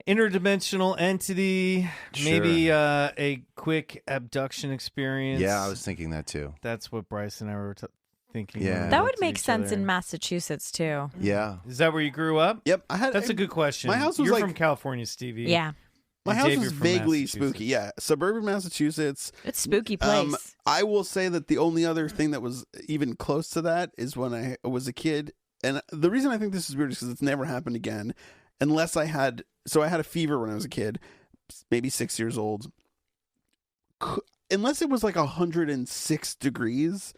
Interdimensional entity, maybe a quick abduction experience. Yeah, I was thinking that too. That's what Bryce and I were thinking. Yeah, that would make sense in Massachusetts too. Yeah, is that where you grew up? Yep, That's a good question. My house was You're from California, Stevie. Yeah, my house was vaguely spooky. Yeah, suburban Massachusetts. It's a spooky place. I will say that the only other thing that was even close to that is when I was a kid, and the reason I think this is weird is because it's never happened again, unless I had. So I had a fever when I was a kid, maybe 6 years old. Unless it was like 106 degrees,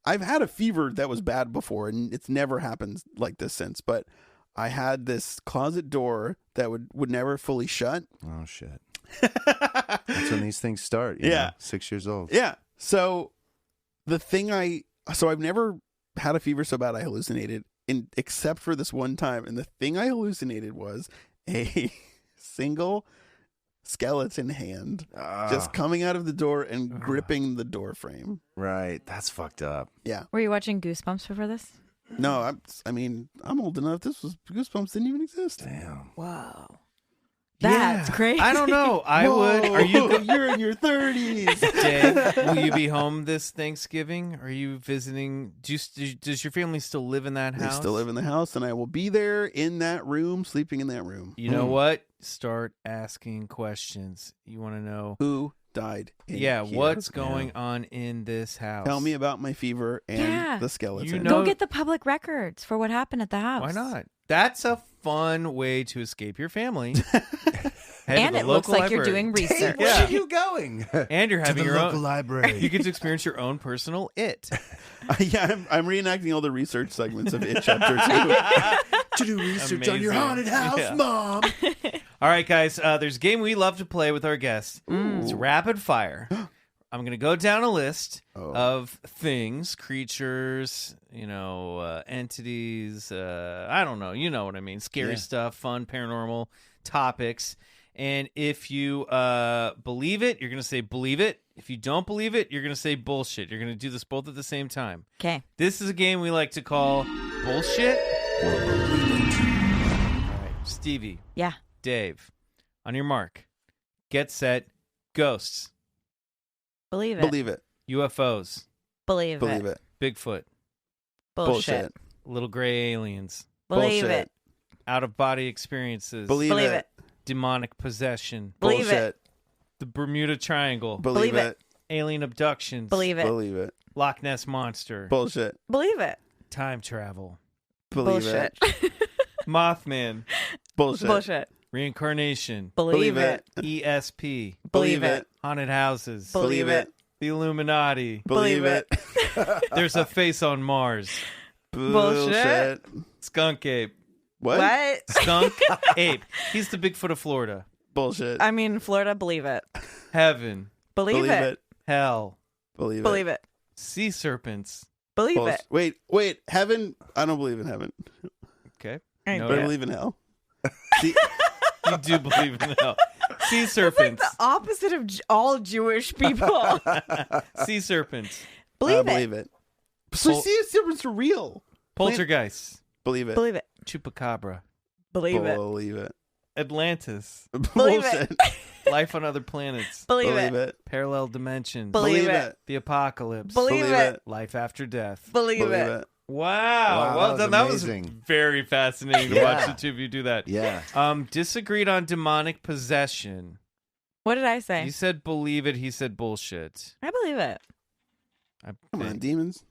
I've had a fever that was bad before, and it's never happened like this since. But I had this closet door that would never fully shut. Oh, shit. That's when these things start. You know, 6 years old. Yeah. So I've never had a fever so bad I hallucinated, except for this one time. And the thing I hallucinated was a single skeleton hand just coming out of the door and gripping the door frame. Right. That's fucked up. Yeah. Were you watching Goosebumps before this? No, I'm old enough. Goosebumps didn't even exist. Damn. Wow. That's crazy. I don't know. I would. Are you? You're in your 30s. Dave, will you be home this Thanksgiving? Are you visiting? Does your family still live in that house? They still live in the house, and I will be there in that room, sleeping in that room. You know what? Start asking questions. You want to know who died. Here. What's going on in this house? Tell me about my fever and the skeleton. Go get the public records for what happened at the house. Why not? That's a fun way to escape your family. And it looks like you're doing research. Where are you going? And you're having your local own library. You get to experience your own personal it. I'm reenacting all the research segments of It Chapter 2. To do research on your haunted house, Mom. All right, guys. There's a game we love to play with our guests. It's rapid fire. I'm going to go down a list of things, creatures, entities. I don't know. You know what I mean. Scary stuff, fun, paranormal topics. And if you believe it, you're going to say believe it. If you don't believe it, you're going to say bullshit. You're going to do this both at the same time. Okay. This is a game we like to call bullshit. All right, Stevie. Yeah. Dave. On your mark. Get set. Ghosts. Believe it. Believe it. UFOs. Believe it. Bigfoot. Bullshit. Little gray aliens. Believe it. Out-of-body experiences. Believe it. Demonic possession. Believe it. The Bermuda Triangle. Believe it. Alien abductions. Believe it. Believe it. Loch Ness Monster. Bullshit. Believe it. Time travel. Believe Bullshit. it. Mothman. Bullshit. Bullshit. Reincarnation. Believe it. ESP. Believe it. Haunted houses. Believe it. The Illuminati. Believe it. There's a face on Mars. Bullshit. Skunk ape. What? Skunk ape. He's the Bigfoot of Florida. Bullshit. I mean, Florida, believe it. Heaven. Believe it. Hell. Believe it. Believe it. Sea serpents. Believe it. Wait. Heaven? I don't believe in heaven. Okay. I But I believe in hell. You do believe in hell. Sea serpents. That's like the opposite of all Jewish people. Sea serpents. Believe it. So sea serpents are real. Poltergeists. Believe it. Believe it. Chupacabra. Believe it. Believe it. Atlantis. Believe Bullshit. it. Life on other planets. Believe Believe it. it. Parallel dimensions. Believe it. The apocalypse. Believe it. Life after death. Believe Believe it. it. Wow. Well done. That was amazing. very fascinating to watch the two of you do that. Yeah. Disagreed on demonic possession. What did I say? You said believe it. He said bullshit. I believe it. Come on, demons.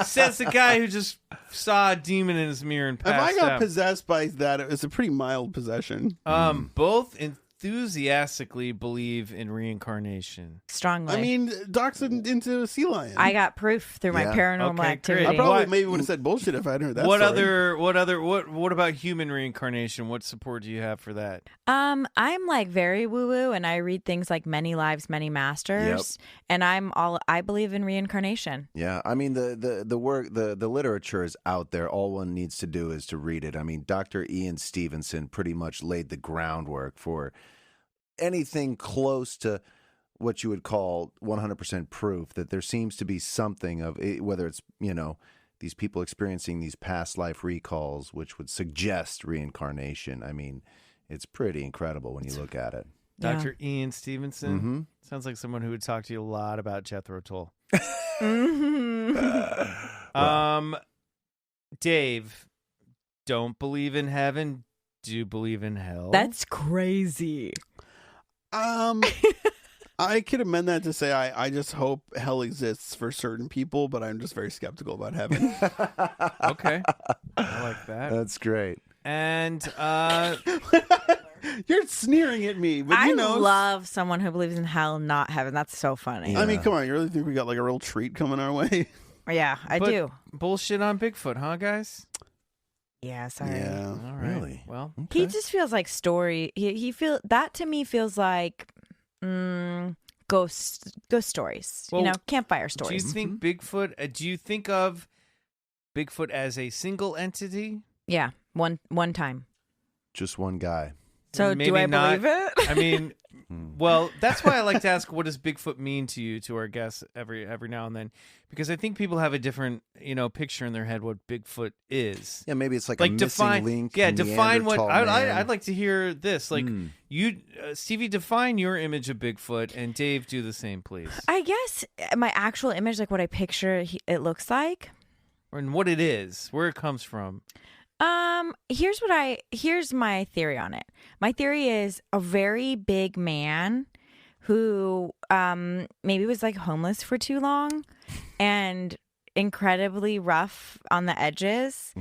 Says the guy who just saw a demon in his mirror and If passed I got out. possessed by that, it's a pretty mild possession. Both enthusiastically believe in reincarnation. Strongly. I mean, Doc's into a sea lion. I got proof through my paranormal activity. I probably maybe would have said bullshit if I hadn't heard that. What about human reincarnation? What support do you have for that? I'm like very woo woo, and I read things like Many Lives, Many Masters, and I believe in reincarnation. Yeah, I mean the work, the literature is out there. All one needs to do is to read it. I mean, Dr. Ian Stevenson pretty much laid the groundwork for anything close to what you would call 100% proof that there seems to be something of it, whether it's, these people experiencing these past life recalls, which would suggest reincarnation. I mean, it's pretty incredible when you look at it. Dr. Ian Stevenson sounds like someone who would talk to you a lot about Jethro Tull. Dave, don't believe in heaven. Do believe in hell? That's crazy. I could amend that to say I just hope hell exists for certain people, but I'm just very skeptical about heaven. Okay. I like that. That's great. And you're sneering at me, but I love someone who believes in hell, not heaven. That's so funny. I mean, come on, you really think we got like a real treat coming our way? Yeah, I do. Bullshit on Bigfoot, huh, guys? Yeah, sorry. Yeah. All right. Really? Well, he just feels like story. He that to me feels like ghost stories. Well, campfire stories. Do you think Bigfoot? Do you think of Bigfoot as a single entity? Yeah, one time. Just one guy. So maybe do I not. believe it? I mean, well, that's why I like to ask, what does Bigfoot mean to you, to our guests every now and then? Because I think people have a different, picture in their head what Bigfoot is. Yeah, maybe it's like a missing link. Yeah, define what. Neanderthal I'd like to hear this. Like Stevie, define your image of Bigfoot, and Dave, do the same, please. I guess my actual image, like what I picture it looks like, and what it is, where it comes from. Here's my theory on it. My theory is a very big man who maybe was like homeless for too long and incredibly rough on the edges,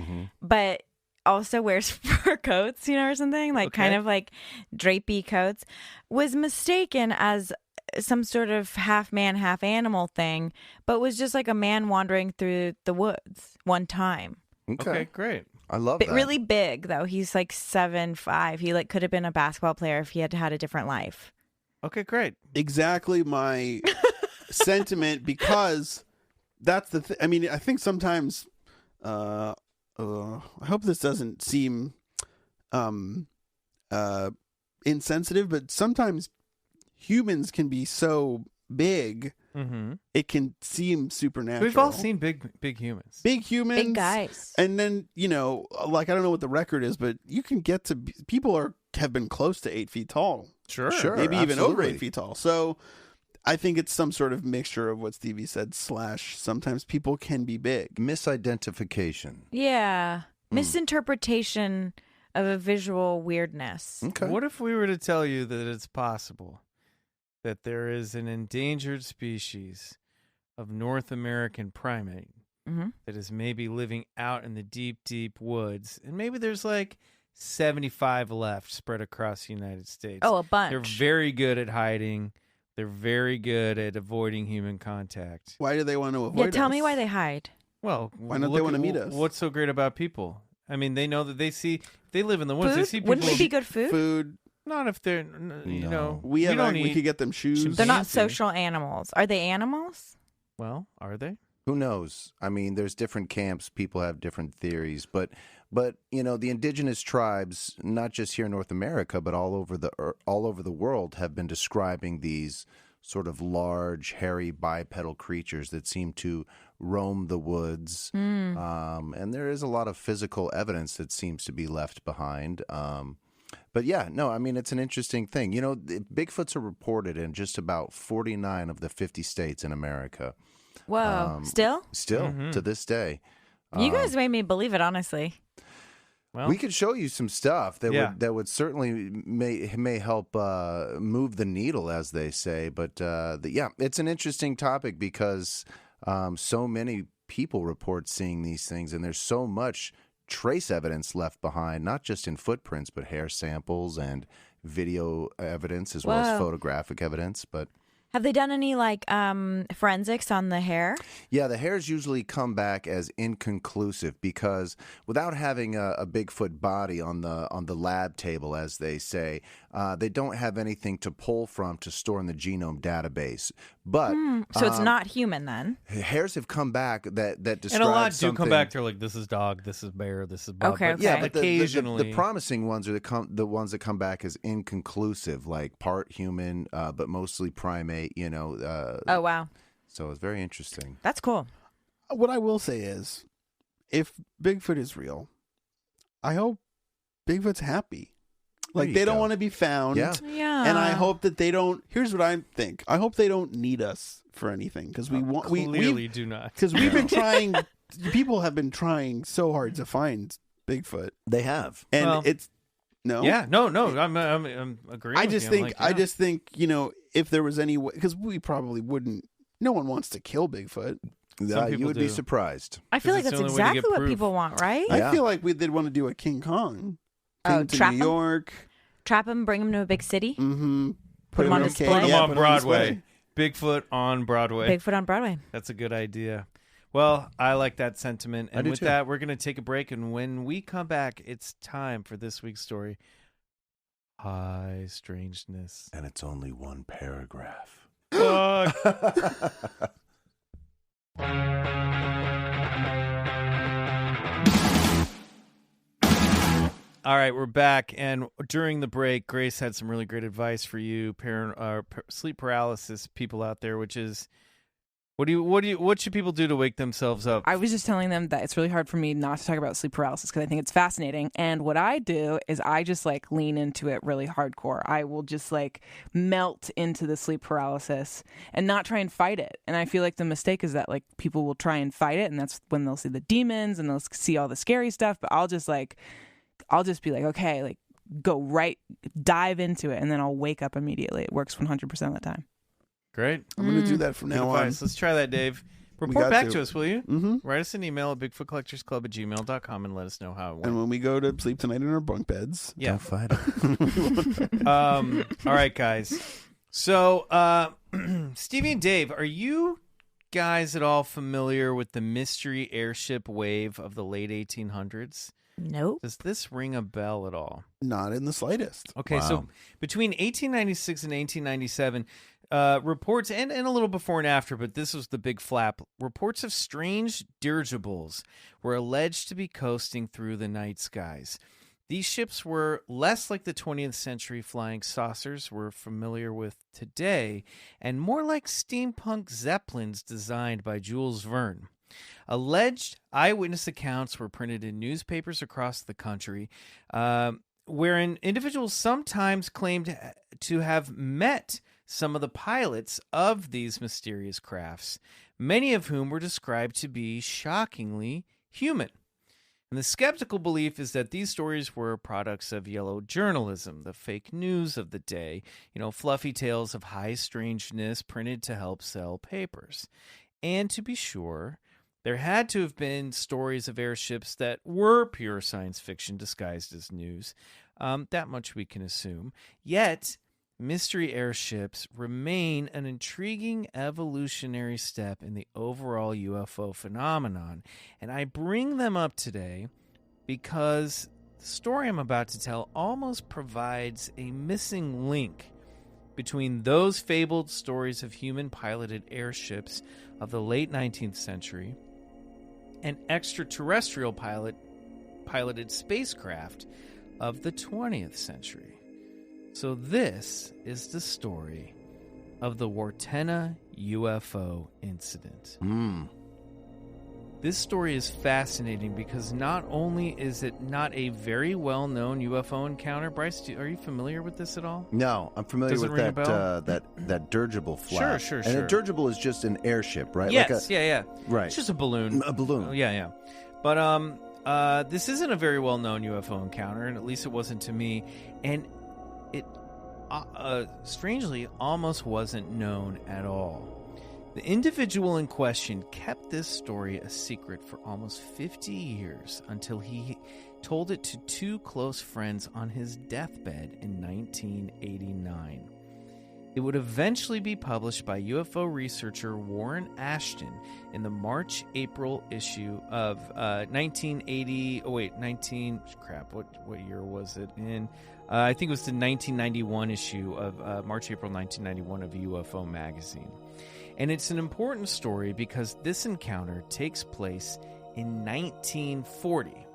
but also wears fur coats, or something like kind of like drapey coats, was mistaken as some sort of half man, half animal thing, but was just like a man wandering through the woods one time. Okay, great. I love that. Really big though. He's like 7'5". He could have been a basketball player if he had had a different life. Okay, great. Exactly my sentiment, because that's the thing. I mean, I think sometimes I hope this doesn't seem insensitive, but sometimes humans can be so big it can seem supernatural. We've all seen big humans. Big humans. Big guys. And then, like, I don't know what the record is, but you can get to people have been close to 8 feet tall. Sure. Maybe even over 8 feet tall. So I think it's some sort of mixture of what Stevie said / sometimes people can be big. Misidentification. Yeah. Misinterpretation of a visual weirdness. Okay. What if we were to tell you that it's possible that there is an endangered species of North American primate that is maybe living out in the deep, deep woods, and maybe there's like 75 left spread across the United States. Oh, a bunch. They're very good at hiding. They're very good at avoiding human contact. Why do they want to avoid us? Tell me why they hide. Well, why don't they want to meet us? What's so great about people? I mean, they know that they live in the woods. Food? They see people. Wouldn't it be good food? Food. Not if they're, We could get them shoes. They're not social animals. Are they animals? Well, are they? Who knows? I mean, there's different camps. People have different theories, but the indigenous tribes, not just here in North America, but all over the world, have been describing these sort of large, hairy, bipedal creatures that seem to roam the woods. And there is a lot of physical evidence that seems to be left behind. But yeah, no, I mean, it's an interesting thing. Bigfoots are reported in just about 49 of the 50 states in America. Whoa. Still to this day. You guys made me believe it, honestly. Well, we could show you some stuff that would certainly may help move the needle, as they say. But it's an interesting topic because so many people report seeing these things, and there's so much trace evidence left behind, not just in footprints, but hair samples and video evidence as well as photographic evidence, but. Have they done any forensics on the hair? Yeah, the hairs usually come back as inconclusive because without having a Bigfoot body on the lab table, as they say, they don't have anything to pull from to store in the genome database. But so it's not human then. Hairs have come back that describe and a lot something. do come back. They're like, this is dog, this is bear, this is Bob. Okay. Yeah, but occasionally the promising ones are the ones that come back as inconclusive, like part human, but mostly primate. Oh wow! So it's very interesting. That's cool. What I will say is, if Bigfoot is real, I hope Bigfoot's happy. Like they don't want to be found. Yeah. And I hope that they don't. Here's what I think. I hope they don't need us for anything because we want. We clearly do not. Because we've been trying. People have been trying so hard to find Bigfoot. They have, and it's. No. Yeah, no. I'm agreeing. I just think. I just think if there was any way, because we probably wouldn't. No one wants to kill Bigfoot. You would be surprised. I feel like that's exactly what people want, right? I feel like they'd want to do a King Kong. Trap New York. Trap him, bring him to a big city. Mm-hmm. Put him on display. Put him on Broadway. Bigfoot on Broadway. Bigfoot on Broadway. That's a good idea. Well, I like that sentiment. And with that, we're going to take a break. And when we come back, it's time for this week's story. High Strangeness. And it's only one paragraph. All right, we're back, and during the break, Grace had some really great advice for you, sleep paralysis people out there, which is, what should people do to wake themselves up? I was just telling them that it's really hard for me not to talk about sleep paralysis because I think it's fascinating. And what I do is I just lean into it really hardcore. I will just melt into the sleep paralysis and not try and fight it. And I feel like the mistake is that people will try and fight it, and that's when they'll see the demons and they'll see all the scary stuff. But I'll just be okay, dive into it, and then I'll wake up immediately. It works 100% of the time. Great. I'm going to do that from now on. Let's try that, Dave. Report back to us, will you? Mm-hmm. Write us an email at BigfootCollectorsClub@gmail.com and let us know how it went. And when we go to sleep tonight in our bunk beds, don't fight it. All right, guys. So, Stevie and Dave, are you guys at all familiar with the mystery airship wave of the late 1800s? Nope. Does this ring a bell at all? Not in the slightest. Okay, so between 1896 and 1897, reports, and a little before and after, but this was the big flap, reports of strange dirigibles were alleged to be coasting through the night skies. These ships were less like the 20th century flying saucers we're familiar with today, and more like steampunk zeppelins designed by Jules Verne. Alleged eyewitness accounts were printed in newspapers across the country, wherein individuals sometimes claimed to have met some of the pilots of these mysterious crafts, many of whom were described to be shockingly human. And the skeptical belief is that these stories were products of yellow journalism, the fake news of the day, fluffy tales of high strangeness printed to help sell papers. And to be sure, there had to have been stories of airships that were pure science fiction disguised as news. That much we can assume. Yet, mystery airships remain an intriguing evolutionary step in the overall UFO phenomenon. And I bring them up today because the story I'm about to tell almost provides a missing link between those fabled stories of human-piloted airships of the late 19th century and extraterrestrial piloted spacecraft of the 20th century. So this is the story of the Wartena UFO incident. This story is fascinating because not only is it not a very well-known UFO encounter, Bryce, are you familiar with this at all? No, I'm familiar with that dirigible flap. Sure. And a dirigible is just an airship, right? Yes, yeah. Right. It's just a balloon. A balloon. Yeah. But this isn't a very well-known UFO encounter, and at least it wasn't to me. And it, strangely, almost wasn't known at all. The individual in question kept this story a secret for almost 50 years until he told it to two close friends on his deathbed in 1989. It would eventually be published by UFO researcher Warren Ashton in the March-April issue of 1980. Oh wait, 19. Crap. What year was it in? I think it was the 1991 issue of March-April 1991 of UFO magazine. And it's an important story because this encounter takes place in 1940.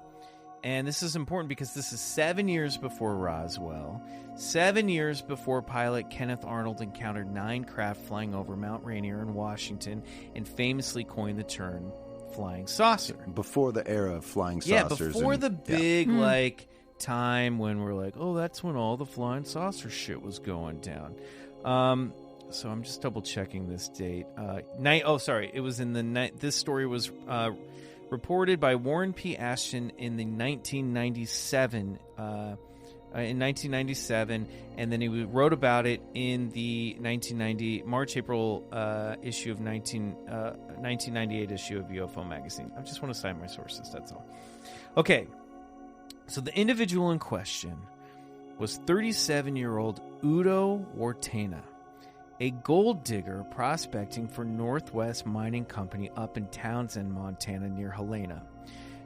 And this is important because this is 7 years before Roswell, 7 years before pilot Kenneth Arnold encountered 9 craft flying over Mount Rainier in Washington and famously coined the term flying saucer. Before the era of flying saucers. Yeah, before the big, time when we're like, oh, that's when all the flying saucer shit was going down. So I'm just double checking this date. It was in the night. This story was reported by Warren P. Ashton in the 1997. In 1997, and then he wrote about it in the 1990 March-April issue of 1998 issue of UFO magazine. I just want to cite my sources. That's all. Okay. So the individual in question was 37-year-old Udo Wartena, a gold digger prospecting for Northwest Mining Company up in Townsend, Montana, near Helena,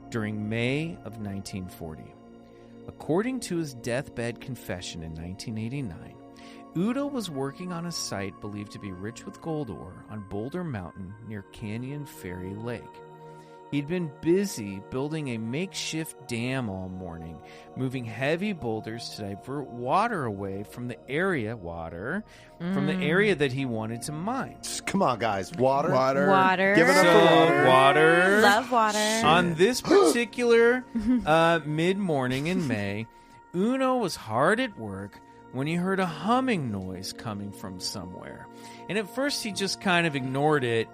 during May of 1940. According to his deathbed confession in 1989, Udo was working on a site believed to be rich with gold ore on Boulder Mountain near Canyon Ferry Lake. He'd been busy building a makeshift dam all morning, moving heavy boulders to divert water away from the area, that he wanted to mine. Come on, guys. Water. Give it up for water. Water. Love water. On this particular mid-morning in May, Uno was hard at work when he heard a humming noise coming from somewhere. And at first he just kind of ignored it.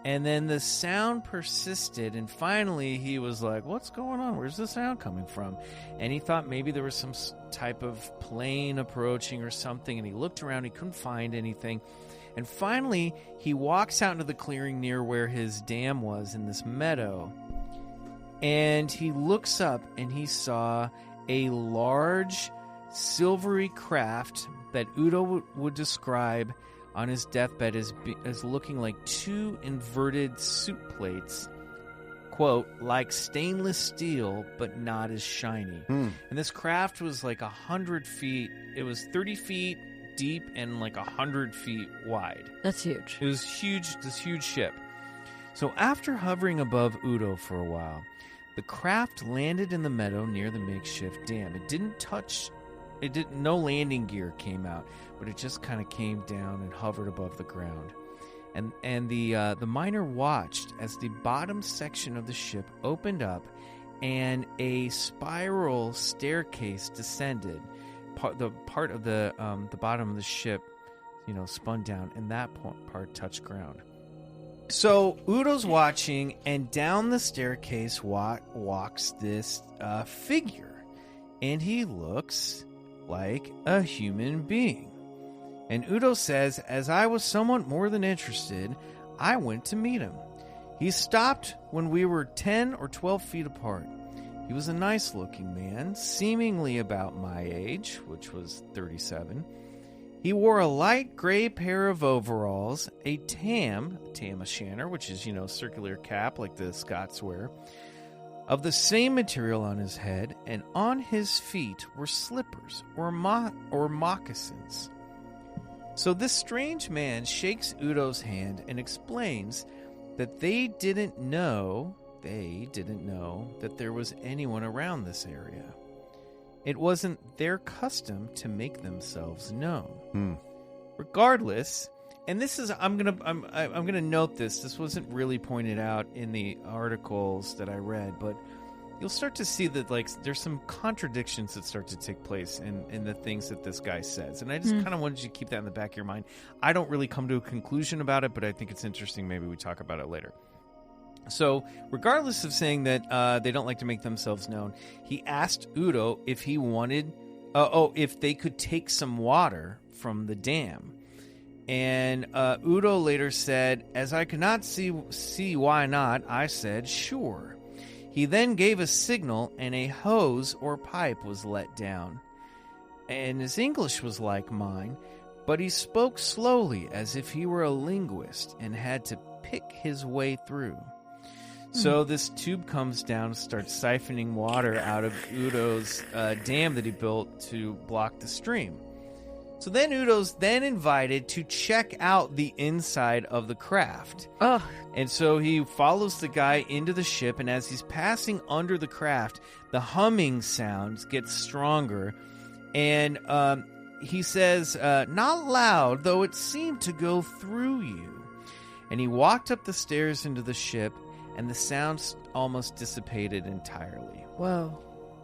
And then the sound persisted, and finally he was like, what's going on? Where's the sound coming from? And he thought maybe there was some type of plane approaching or something, and he looked around, he couldn't find anything. And finally, he walks out into the clearing near where his dam was in this meadow, and he looks up, and he saw a large silvery craft that Udo would describe on his deathbed as looking like two inverted soup plates, quote, like stainless steel, but not as shiny. And this craft was like 100 feet. It was 30 feet deep and like 100 feet wide. That's huge. It was huge, this huge ship. So after hovering above Udo for a while, the craft landed in the meadow near the makeshift dam. No landing gear came out, but it just kind of came down and hovered above the ground. And the miner watched as the bottom section of the ship opened up and a spiral staircase descended. The part of the bottom of the ship, spun down, and that part touched ground. So Udo's watching, and down the staircase walks this figure, and he looks like a human being. And Udo says, as I was somewhat more than interested, I went to meet him. He stopped when we were 10 or 12 feet apart. He was a nice-looking man, seemingly about my age, which was 37. He wore a light gray pair of overalls, a tam o' shanter, which is, circular cap like the Scots wear, of the same material on his head, and on his feet were slippers or moccasins. So this strange man shakes Udo's hand and explains that they didn't know that there was anyone around this area. It wasn't their custom to make themselves known. Regardless, and this is I'm gonna note this. This wasn't really pointed out in the articles that I read, but you'll start to see that there's some contradictions that start to take place in the things that this guy says. And I just kind of wanted you to keep that in the back of your mind. I don't really come to a conclusion about it, but I think it's interesting. Maybe we talk about it later. So regardless of saying that they don't like to make themselves known, he asked Udo if he wanted, if they could take some water from the dam. And Udo later said, as I could not see why not, I said, sure. He then gave a signal, and a hose or pipe was let down. And his English was like mine, but he spoke slowly as if he were a linguist and had to pick his way through. So this tube comes down and starts siphoning water out of Udo's dam that he built to block the stream. So then Udo's then invited to check out the inside of the craft. Oh. And so he follows the guy into the ship, and as he's passing under the craft, the humming sounds get stronger. And he says, not loud, though it seemed to go through you. And he walked up the stairs into the ship, and the sounds almost dissipated entirely. Whoa.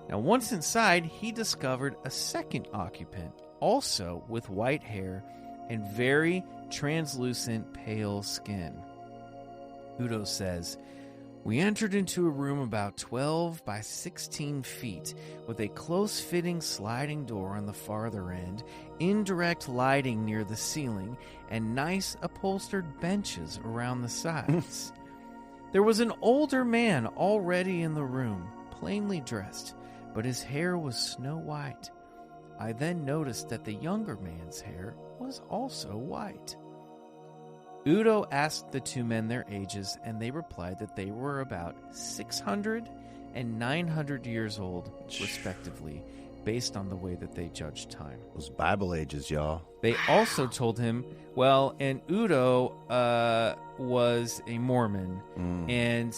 Now, once inside, he discovered a second occupant, also with white hair and very translucent pale skin. Udo says, we entered into a room about 12 by 16 feet with a close-fitting sliding door on the farther end, indirect lighting near the ceiling, and nice upholstered benches around the sides. There was an older man already in the room, plainly dressed, but his hair was snow white. I then noticed that the younger man's hair was also white. Udo asked the two men their ages, and they replied that they were about 600 and 900 years old, respectively, based on the way that they judged time. Those Bible ages, y'all. They also told him, well, and Udo was a Mormon, and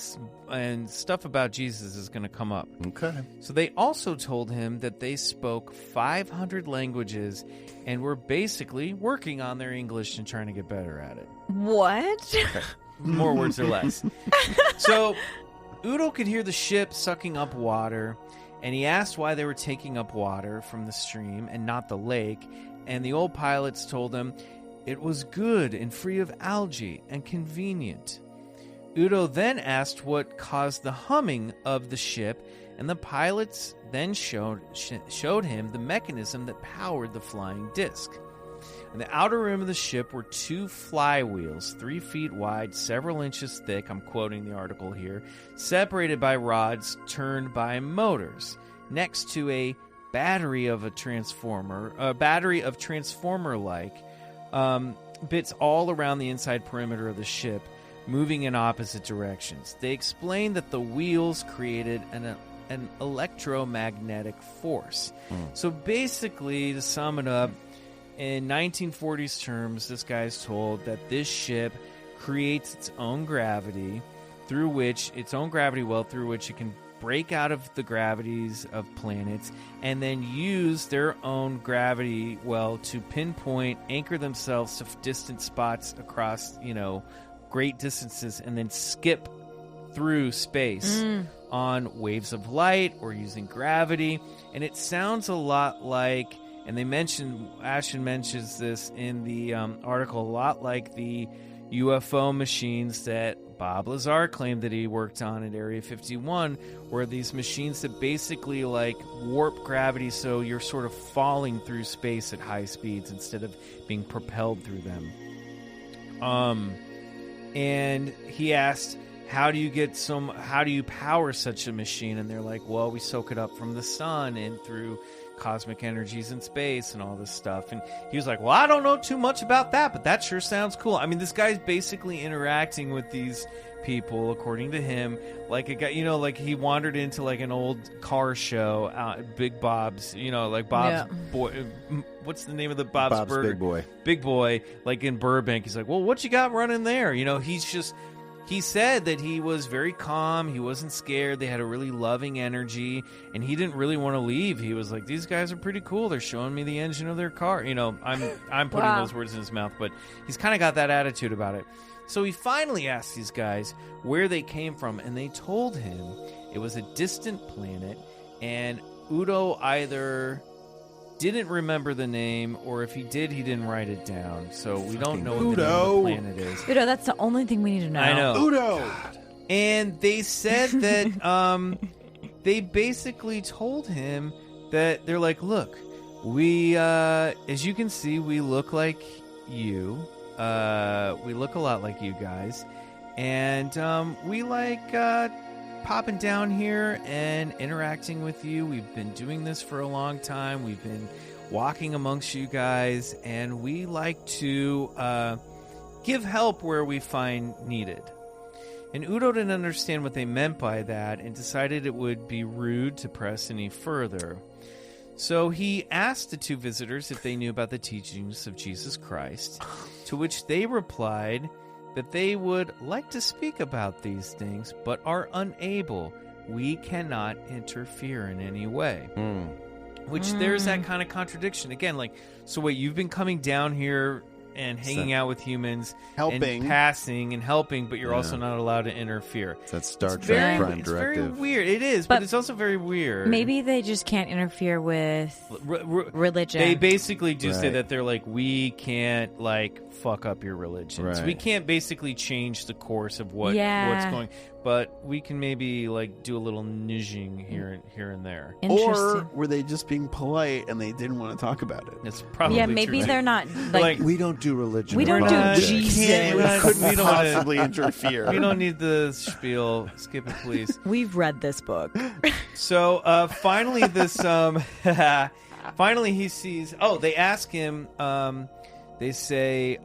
stuff about Jesus is going to come up. Okay. So they also told him that they spoke 500 languages and were basically working on their English and trying to get better at it. What? Okay. More words or less. So Udo could hear the ship sucking up water, and he asked why they were taking up water from the stream and not the lake, and the old pilots told him it was good and free of algae and convenient. Udo then asked what caused the humming of the ship, and the pilots then showed him the mechanism that powered the flying disc. In the outer rim of the ship were two flywheels, 3 feet wide, several inches thick, I'm quoting the article here, separated by rods turned by motors, next to a battery of transformer-like bits all around the inside perimeter of the ship, moving in opposite directions. They explained that the wheels created an electromagnetic force. So basically, to sum it up, in 1940s terms, this guy's told that this ship creates its own gravity well through which it can break out of the gravities of planets and then use their own gravity well to pinpoint, anchor themselves to distant spots across, great distances and then skip through space on waves of light or using gravity. And it sounds a lot like, and Ashton mentions this in the article, a lot like the UFO machines that Bob Lazar claimed that he worked on at Area 51, where these machines that basically warp gravity so you're sort of falling through space at high speeds instead of being propelled through them. And he asked, how do you power such a machine? And they're like, well, we soak it up from the sun and through cosmic energies in space and all this stuff. And he was like, well, I don't know too much about that, but that sure sounds cool. I mean, this guy's basically interacting with these people, according to him, like a guy, he wandered into an old car show, Big Bob's, Bob's Boy. What's the name of the Bob's Burger? Big Boy. Big Boy, in Burbank. He's like, well, what you got running there? He said that he was very calm. He wasn't scared. They had a really loving energy, and he didn't really want to leave. He was like, these guys are pretty cool. They're showing me the engine of their car. I'm putting those words in his mouth, but he's kind of got that attitude about it. So he finally asked these guys where they came from, and they told him it was a distant planet, and Udo either didn't remember the name, or if he did, he didn't write it down. So we don't know what the name of the planet is. Udo, that's the only thing we need to know. I know. Udo! God. And they said that they basically told him that they're like, look, we, as you can see, we look like you. We look a lot like you guys. And we like popping down here and interacting with you. We've been doing this for a long time. We've been walking amongst you guys. And we like to give help where we find needed. And Udo didn't understand what they meant by that and decided it would be rude to press any further. So he asked the two visitors if they knew about the teachings of Jesus Christ, to which they replied that they would like to speak about these things, but are unable. We cannot interfere in any way. Which there's that kind of contradiction. Again, like, so wait, you've been coming down here and hanging out with humans, helping, and passing and helping, but you're also not allowed to interfere. That's Star Trek Prime Directive. It's very weird. It is, but it's also very weird. Maybe they just can't interfere with religion. They basically do say that they're like, we can't like fuck up your religion. Right. So we can't basically change the course of what's going. But we can maybe like do a little nudging here and there. Or were they just being polite and they didn't want to talk about it? That's probably maybe true. They're not like we don't do religion. We don't do Jesus. We couldn't possibly interfere. We don't need the spiel. Skip it, please. We've read this book. So finally, this finally he sees. Oh, they ask him. They say,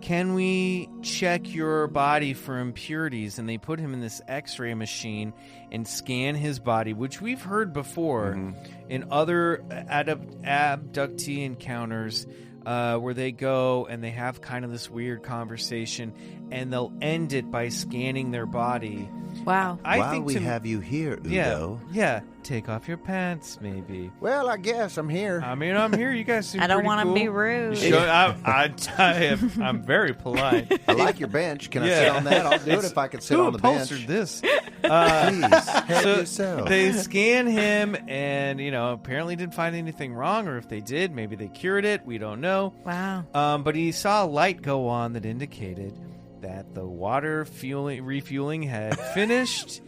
can we check your body for impurities? And they put him in this X-ray machine and scan his body, which we've heard before in other abductee encounters, where they go and they have kind of this weird conversation, and they'll end it by scanning their body. Wow. I think we have you here, Udo. Yeah. Take off your pants, maybe. Well, I guess I'm here. I mean, I'm here. You guys seem I don't want to be rude. I'm very polite. I like your bench. Can I sit on that? I'll do it if I can sit on the bench. Who upholstered this? Please, help yourself. They scan him and, apparently didn't find anything wrong, or if they did, maybe they cured it. We don't know. Wow. But he saw a light go on that indicated that the water refueling had finished.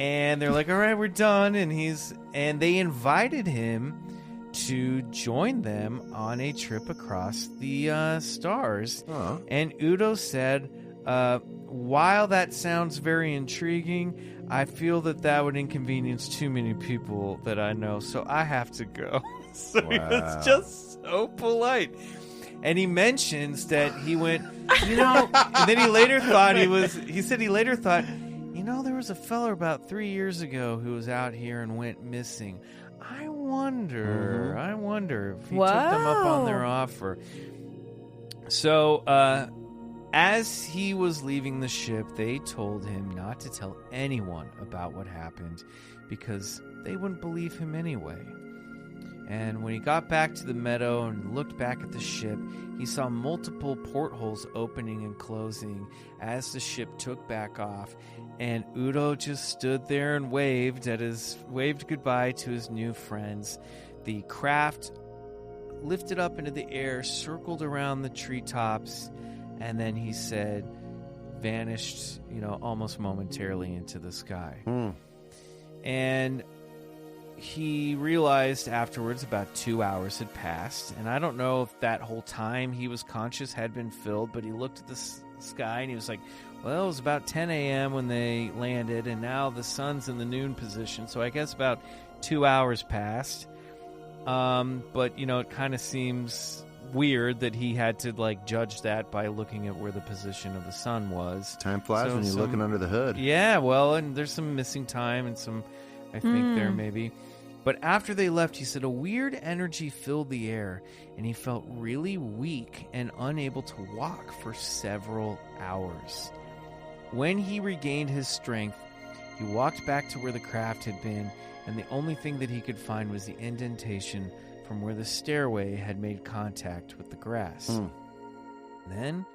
And they're like, all right, we're done. And they invited him to join them on a trip across the stars. And Udo said, while that sounds very intriguing, I feel that would inconvenience too many people that I know, so I have to go. So he was just so polite. And he mentions that he went, and then he later thought there was a fella about 3 years ago who was out here and went missing. I wonder if he took them up on their offer. So, as he was leaving the ship, they told him not to tell anyone about what happened because they wouldn't believe him anyway. And when he got back to the meadow and looked back at the ship, he saw multiple portholes opening and closing as the ship took back off. And Udo just stood there and waved goodbye to his new friends. The craft lifted up into the air, circled around the treetops, and then he said, vanished, almost momentarily into the sky. And he realized afterwards about 2 hours had passed, and I don't know if that whole time he was conscious had been filled, but he looked at the sky and he was like, well, it was about 10 a.m. when they landed, and now the sun's in the noon position, so I guess about 2 hours passed. But, it kind of seems weird that he had to, judge that by looking at where the position of the sun was. Time flies when you're looking under the hood. Yeah, well, and there's some missing time and some, I think, there maybe. But after they left, he said a weird energy filled the air, and he felt really weak and unable to walk for several hours. When he regained his strength, he walked back to where the craft had been, and the only thing that he could find was the indentation from where the stairway had made contact with the grass. Then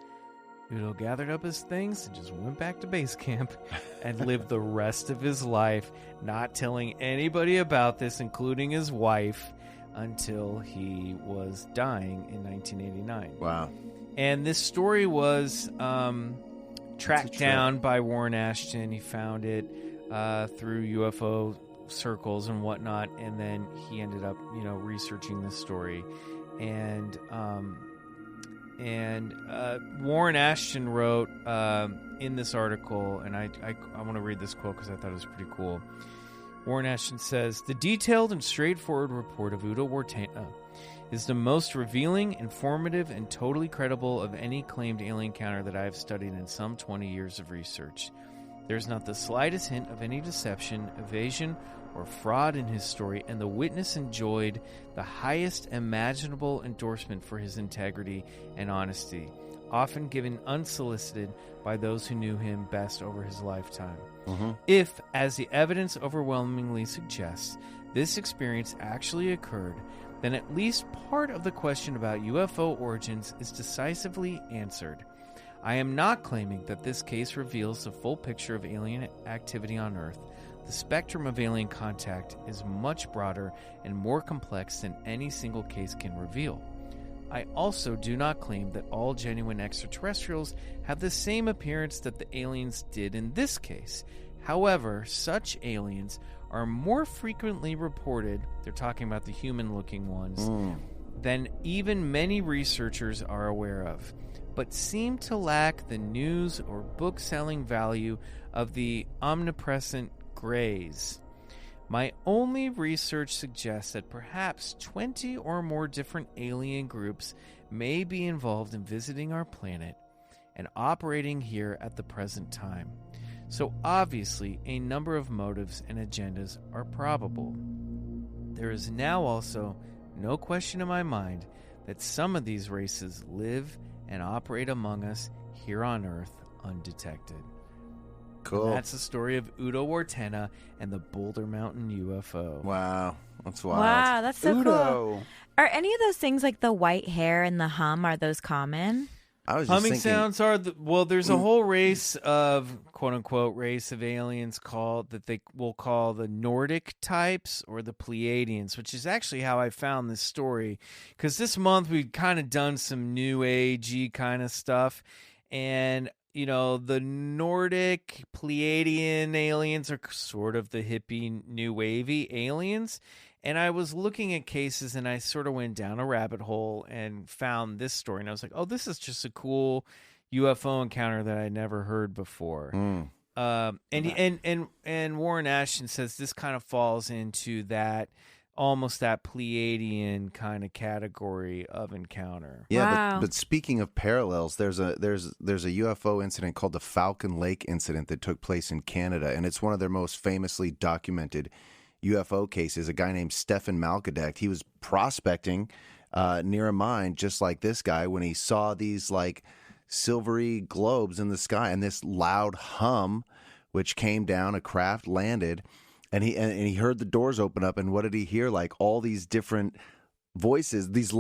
Udo gathered up his things and just went back to base camp and lived the rest of his life, not telling anybody about this, including his wife, until he was dying in 1989. Wow. And this story was tracked down by Warren Ashton. He found it through UFO circles and whatnot, and then he ended up, researching this story. And And Warren Ashton wrote in this article, and I want to read this quote because I thought it was pretty cool. Warren Ashton says, "The detailed and straightforward report of Udo Wartena is the most revealing, informative, and totally credible of any claimed alien encounter that I have studied in some 20 years of research. There's not the slightest hint of any deception, evasion, or fraud in his story, and the witness enjoyed the highest imaginable endorsement for his integrity and honesty, often given unsolicited by those who knew him best over his lifetime. If, as the evidence overwhelmingly suggests, this experience actually occurred, then at least part of the question about UFO origins is decisively answered. I am not claiming that this case reveals the full picture of alien activity on Earth. The spectrum of alien contact is much broader and more complex than any single case can reveal. I also do not claim that all genuine extraterrestrials have the same appearance that the aliens did in this case. However, such aliens are more frequently reported, they're talking about the human-looking ones, than even many researchers are aware of, but seem to lack the news or book-selling value of the omnipresent Greys. My only research suggests that perhaps 20 or more different alien groups may be involved in visiting our planet and operating here at the present time. So obviously, a number of motives and agendas are probable. There is now also no question in my mind that some of these races live and operate among us here on Earth undetected." Cool. And that's the story of Udo Wartena and the Boulder Mountain UFO. Wow. That's wild. Wow, that's so Udo. cool. Are any of those things like the white hair and the hum, are those common? I was just Humming thinking, sounds are there's a whole race of quote unquote race of aliens called that they will call the Nordic types or the Pleiadians, which is actually how I found this story, because this month we've kind of done some new agey kind of stuff, and you know, the Nordic Pleiadian aliens are sort of the hippie new wavy aliens. And I was looking at cases and I sort of went down a rabbit hole and found this story. And I was like, oh, this is just a cool UFO encounter that I never heard before. And Warren Ashton says this kind of falls into that, almost that Pleiadian kind of category of encounter. Yeah, wow. but speaking of parallels, there's a UFO incident called the Falcon Lake incident that took place in Canada, and it's one of their most famously documented UFO cases. A guy named Stefan Malkadek, he was prospecting near a mine just like this guy when he saw these like silvery globes in the sky and this loud hum which came down, a craft landed, and he heard the doors open up, and what did he hear? Like all these different voices, this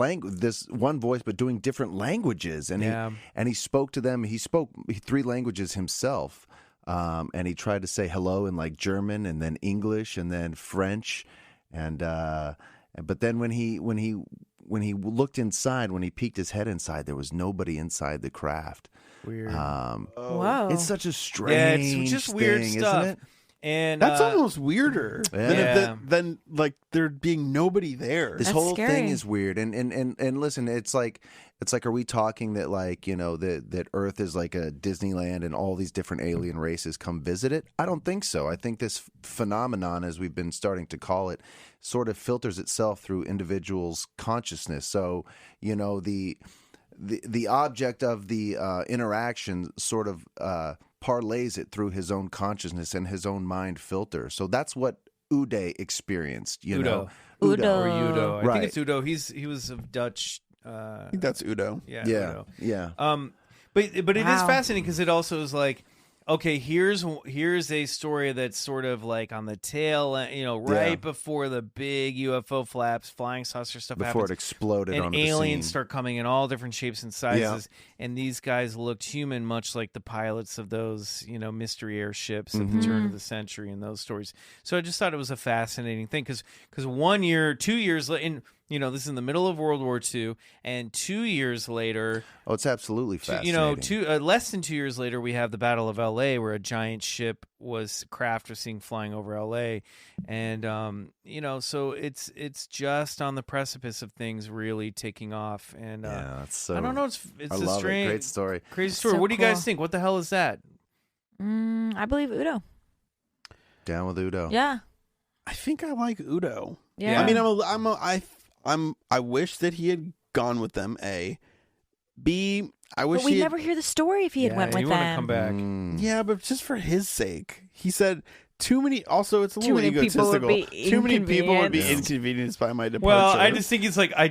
one voice, but doing different languages, and he spoke to them. He spoke 3 languages himself, and he tried to say hello in like German, and then English, and then French, and but then when he looked inside, when he peeked his head inside, there was nobody inside the craft. Weird. Whoa. It's such a strange it's just weird thing, stuff. isn't it? And that's almost weirder Yeah. than like there being nobody there. This That's whole scary. thing is weird, and listen, it's like, are we talking that like, you know, that Earth is like a Disneyland and all these different alien races come visit it? I don't think so. I think this phenomenon, as we've been starting to call it, sort of filters itself through individuals' consciousness. So, you know, the object of the interaction sort of parlays it through his own consciousness and his own mind filter. So that's what Uday experienced, you know. Udo. Or Udo. I Right. think it's Udo. He was of Dutch. I think that's Udo. Yeah. Yeah, Udo. yeah. But it is Wow. fascinating because it also is like, okay, here's a story that's sort of like on the tail, right Yeah. before the big UFO flaps, flying saucer stuff Before happens. it exploded And onto the aliens scene. start coming in all different shapes and sizes, and these guys looked human, much like the pilots of those, mystery airships at the turn of the century and those stories. So I just thought it was a fascinating thing because 1 year, 2 years, and this is in the middle of World War II, and 2 years later, it's absolutely fascinating. Less than 2 years later, we have the Battle of L.A., where a giant craft was seen flying over L.A., and so it's just on the precipice of things really taking off. And that's so. I don't know. It's I a love strange, it. Great story, crazy story. So what do you guys cool. think? What the hell is that? I believe Udo. Down with Udo. Yeah. I think I like Udo. Yeah. I mean, I wish that he had gone with them. A, B. I wish. But we never hear the story if he had went with you them. Want to come back? Yeah, but just for his sake, he said. Too many. Also, it's a little egotistical. Too many people would be Yeah. inconvenienced by my departure. Well, I just think it's like I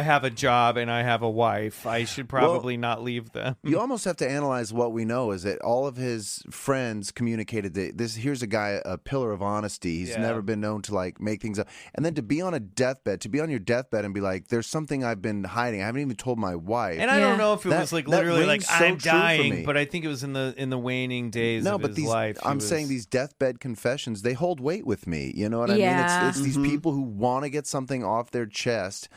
have a job and I have a wife. I should probably not leave them. You almost have to analyze what we know is that all of his friends communicated that here's a guy, a pillar of honesty. He's never been known to like make things up. And then to be on your deathbed and be like, there's something I've been hiding. I haven't even told my wife. And I don't know if it was like literally like rings so I'm true for dying, me. but I think it was in the waning days of his life. I'm saying these deathbed confessions, they hold weight with me. You know what I mean? It's these people who want to get something off their chest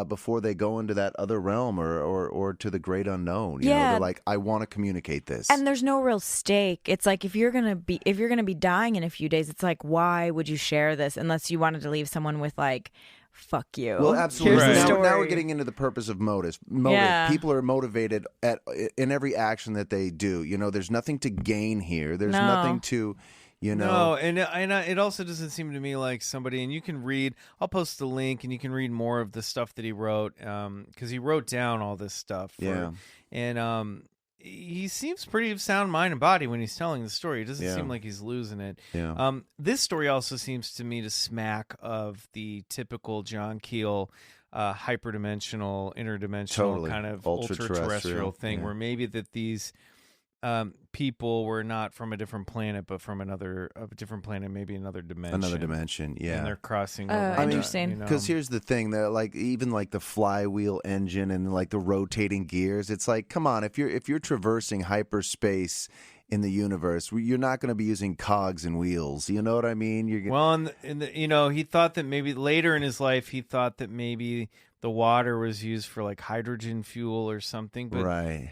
before they go into that other realm or to the great unknown. You know, they're like, I want to communicate this. And there's no real stake. It's like if you're gonna be dying in a few days, it's like, why would you share this unless you wanted to leave someone with like, fuck you. Well, absolutely. Here's the story. Now we're getting into the purpose of motive. Yeah. People are motivated in every action that they do. You know, there's nothing to gain here. There's nothing to. No, and it also doesn't seem to me like somebody, and you can read, I'll post the link, and you can read more of the stuff that he wrote, because he wrote down all this stuff. And he seems pretty of sound mind and body when he's telling the story. It doesn't seem like he's losing it. Yeah. This story also seems to me to smack of the typical John Keel hyperdimensional, interdimensional kind of ultra-terrestrial thing, where maybe that these people were not from a different planet, but from a different planet, maybe another dimension. Yeah. And they're crossing over. Interesting. Because here's the thing, that like even like the flywheel engine and like the rotating gears, it's like, come on, if you're traversing hyperspace in the universe, you're not going to be using cogs and wheels. You know what I mean? He thought that maybe later in his life, he thought that maybe the water was used for like hydrogen fuel or something, but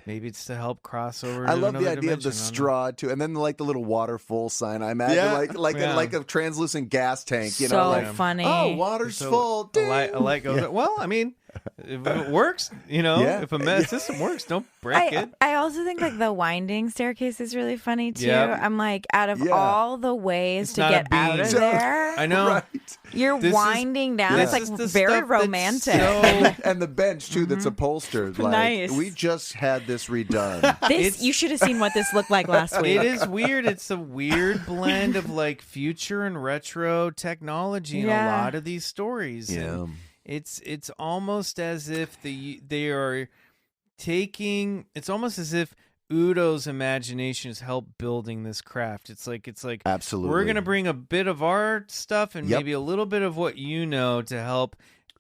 maybe it's to help cross over. I love the idea dimension. of the straw too, and then like the little water full sign. I imagine like a translucent gas tank. You know, like funny. Oh, water's full. A light goes. Well, I mean, if it works, if a system works, don't break it. I also think like the winding staircase is really funny too. Yeah. I'm like, out of all the ways to get out of there, I know. You're winding down. It's like very romantic. And the bench too, that's upholstered. Like, nice. We just had this redone. You should have seen what this looked like last week. It is weird. It's a weird blend of like future and retro technology in a lot of these stories. Yeah. And it's almost as if they are taking. It's almost as if Udo's imagination has helped building this craft. It's like absolutely, we're gonna bring a bit of our stuff and maybe a little bit of what to help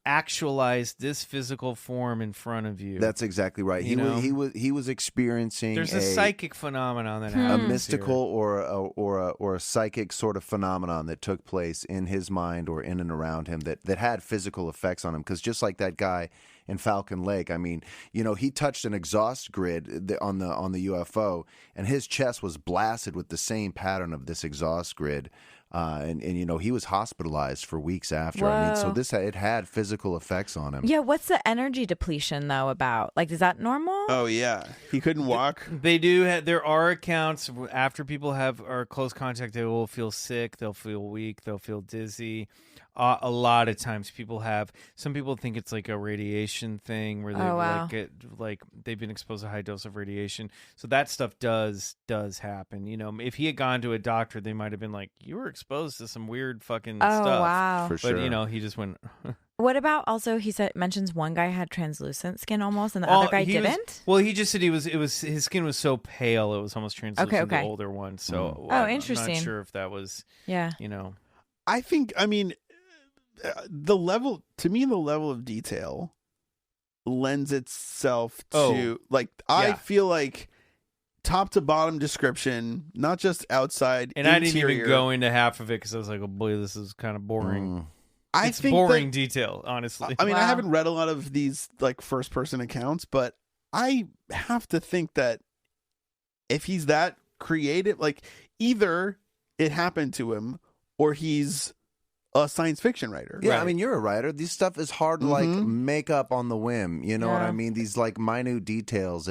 actualize this physical form in front of you. That's exactly right. He was experiencing. There's a psychic phenomenon that happens. A mystical or a psychic sort of phenomenon that took place in his mind or in and around him that had physical effects on him. Because just like that guy in Falcon Lake, I mean, he touched an exhaust grid on the UFO, and his chest was blasted with the same pattern of this exhaust grid. And he was hospitalized for weeks after. Whoa. I mean, so it had physical effects on him. Yeah, what's the energy depletion though about? Like, is that normal? Oh yeah, he couldn't walk. They do. There are accounts after people are close contact. They will feel sick. They'll feel weak. They'll feel dizzy. A lot of times, some people think it's like a radiation thing where they they've been exposed to a high dose of radiation. So that stuff does happen. If he had gone to a doctor, they might have been like, "You were exposed to some weird fucking stuff." Oh wow! For sure. But he just went. What about also? He mentions one guy had translucent skin almost, and the other guy didn't. He just said his skin was so pale it was almost translucent. The older one. So interesting. I'm not sure if that was. Yeah. I think. I mean. The level of detail lends itself to I feel like top to bottom description, not just outside. And interior. I didn't even go into half of it because I was like, oh boy, this is kind of boring. It's boring detail, honestly. I mean, I haven't read a lot of these like first person accounts, but I have to think that if he's that creative, like either it happened to him or he's a science fiction writer. Yeah, right. I mean, you're a writer. This stuff is hard to like make up on the whim. You know what I mean? These like minute details.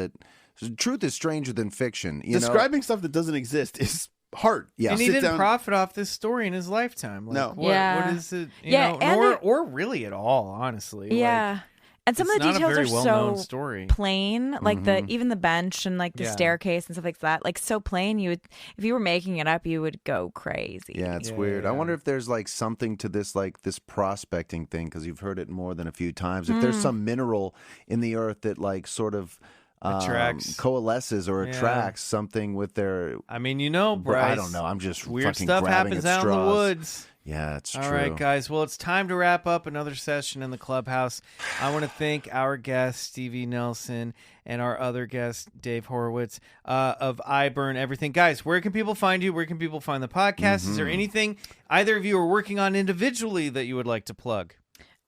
Truth is stranger than fiction. Describing stuff that doesn't exist is hard. Yeah, and he didn't profit off this story in his lifetime. Like, no, what is it? You know, or really at all, honestly. Yeah. Like, and some of the details are so story. plain, like even the bench and like the staircase and stuff like that, like so plain. You would, if you were making it up, you would go crazy. Yeah, it's weird. I wonder if there's like something to this, like this prospecting thing, because you've heard it more than a few times. If there's some mineral in the earth that like sort of coalesces or attracts something with their. I mean, Bryce, I don't know. I'm just weird fucking stuff grabbing happens at out in the straws. woods. Yeah, it's true. All right, guys. Well, it's time to wrap up another session in the clubhouse. I want to thank our guest, Stevie Nelson, and our other guest, Dave Horwitz, of I Burn Everything. Guys, where can people find you? Where can people find the podcast? Is there anything either of you are working on individually that you would like to plug?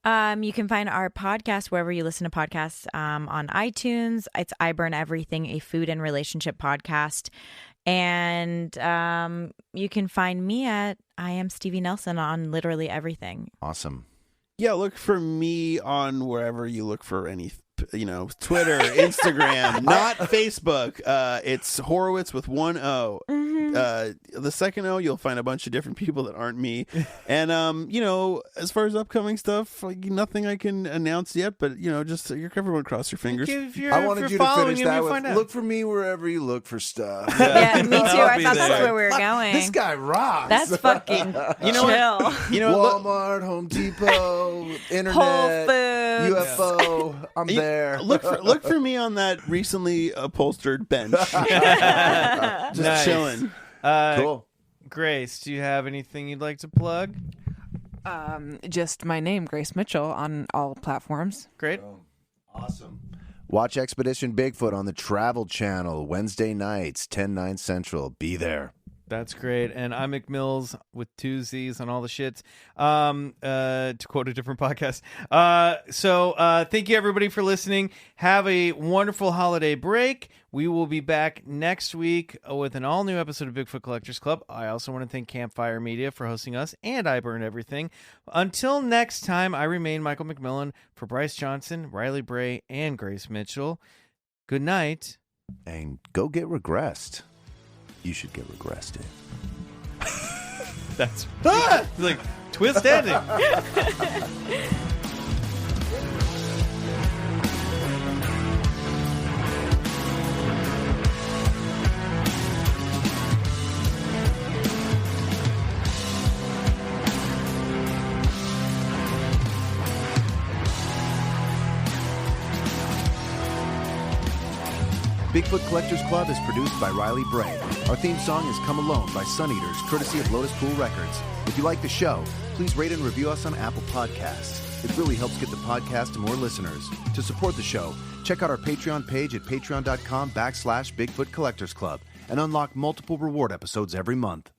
You can find our podcast wherever you listen to podcasts, on iTunes. It's I Burn Everything, a food and relationship podcast. And you can find me at I Am Stevie Nelson on literally everything. Awesome. Yeah, look for me on wherever you look for any, Twitter, Instagram, not Facebook. It's Horwitz with one O. The second O, you'll find a bunch of different people that aren't me. And, as far as upcoming stuff, like, nothing I can announce yet, but, just everyone cross your fingers. I wanted you to finish that with, look for me wherever you look for stuff. Yeah, me too. I thought that's where we were going. This guy rocks. That's fucking chill. Walmart, Home Depot, Internet, Whole Foods, UFO. I'm there. Look for me on that recently upholstered bench. Just chilling. Cool. Grace, do you have anything you'd like to plug? Just my name, Grace Mitchell, on all platforms. Great. Awesome. Watch Expedition Bigfoot on the Travel Channel Wednesday nights, 10/9 Central. Be there. That's great. And I'm McMills with 2 Z's on all the shits, to quote a different podcast. So thank you, everybody, for listening. Have a wonderful holiday break. We will be back next week with an all-new episode of Bigfoot Collectors Club. I also want to thank Campfire Media for hosting us, and I Burn Everything. Until next time, I remain Michael McMillan for Bryce Johnson, Riley Bray, and Grace Mitchell. Good night. And go get regressed. You should get regressed in. That's like twist ending. Bigfoot Collectors Club is produced by Riley Bray. Our theme song is Come Alone by Sun Eaters, courtesy of Lotus Pool Records. If you like the show, please rate and review us on Apple Podcasts. It really helps get the podcast to more listeners. To support the show, check out our Patreon page at patreon.com/Bigfoot Collectors Club and unlock multiple reward episodes every month.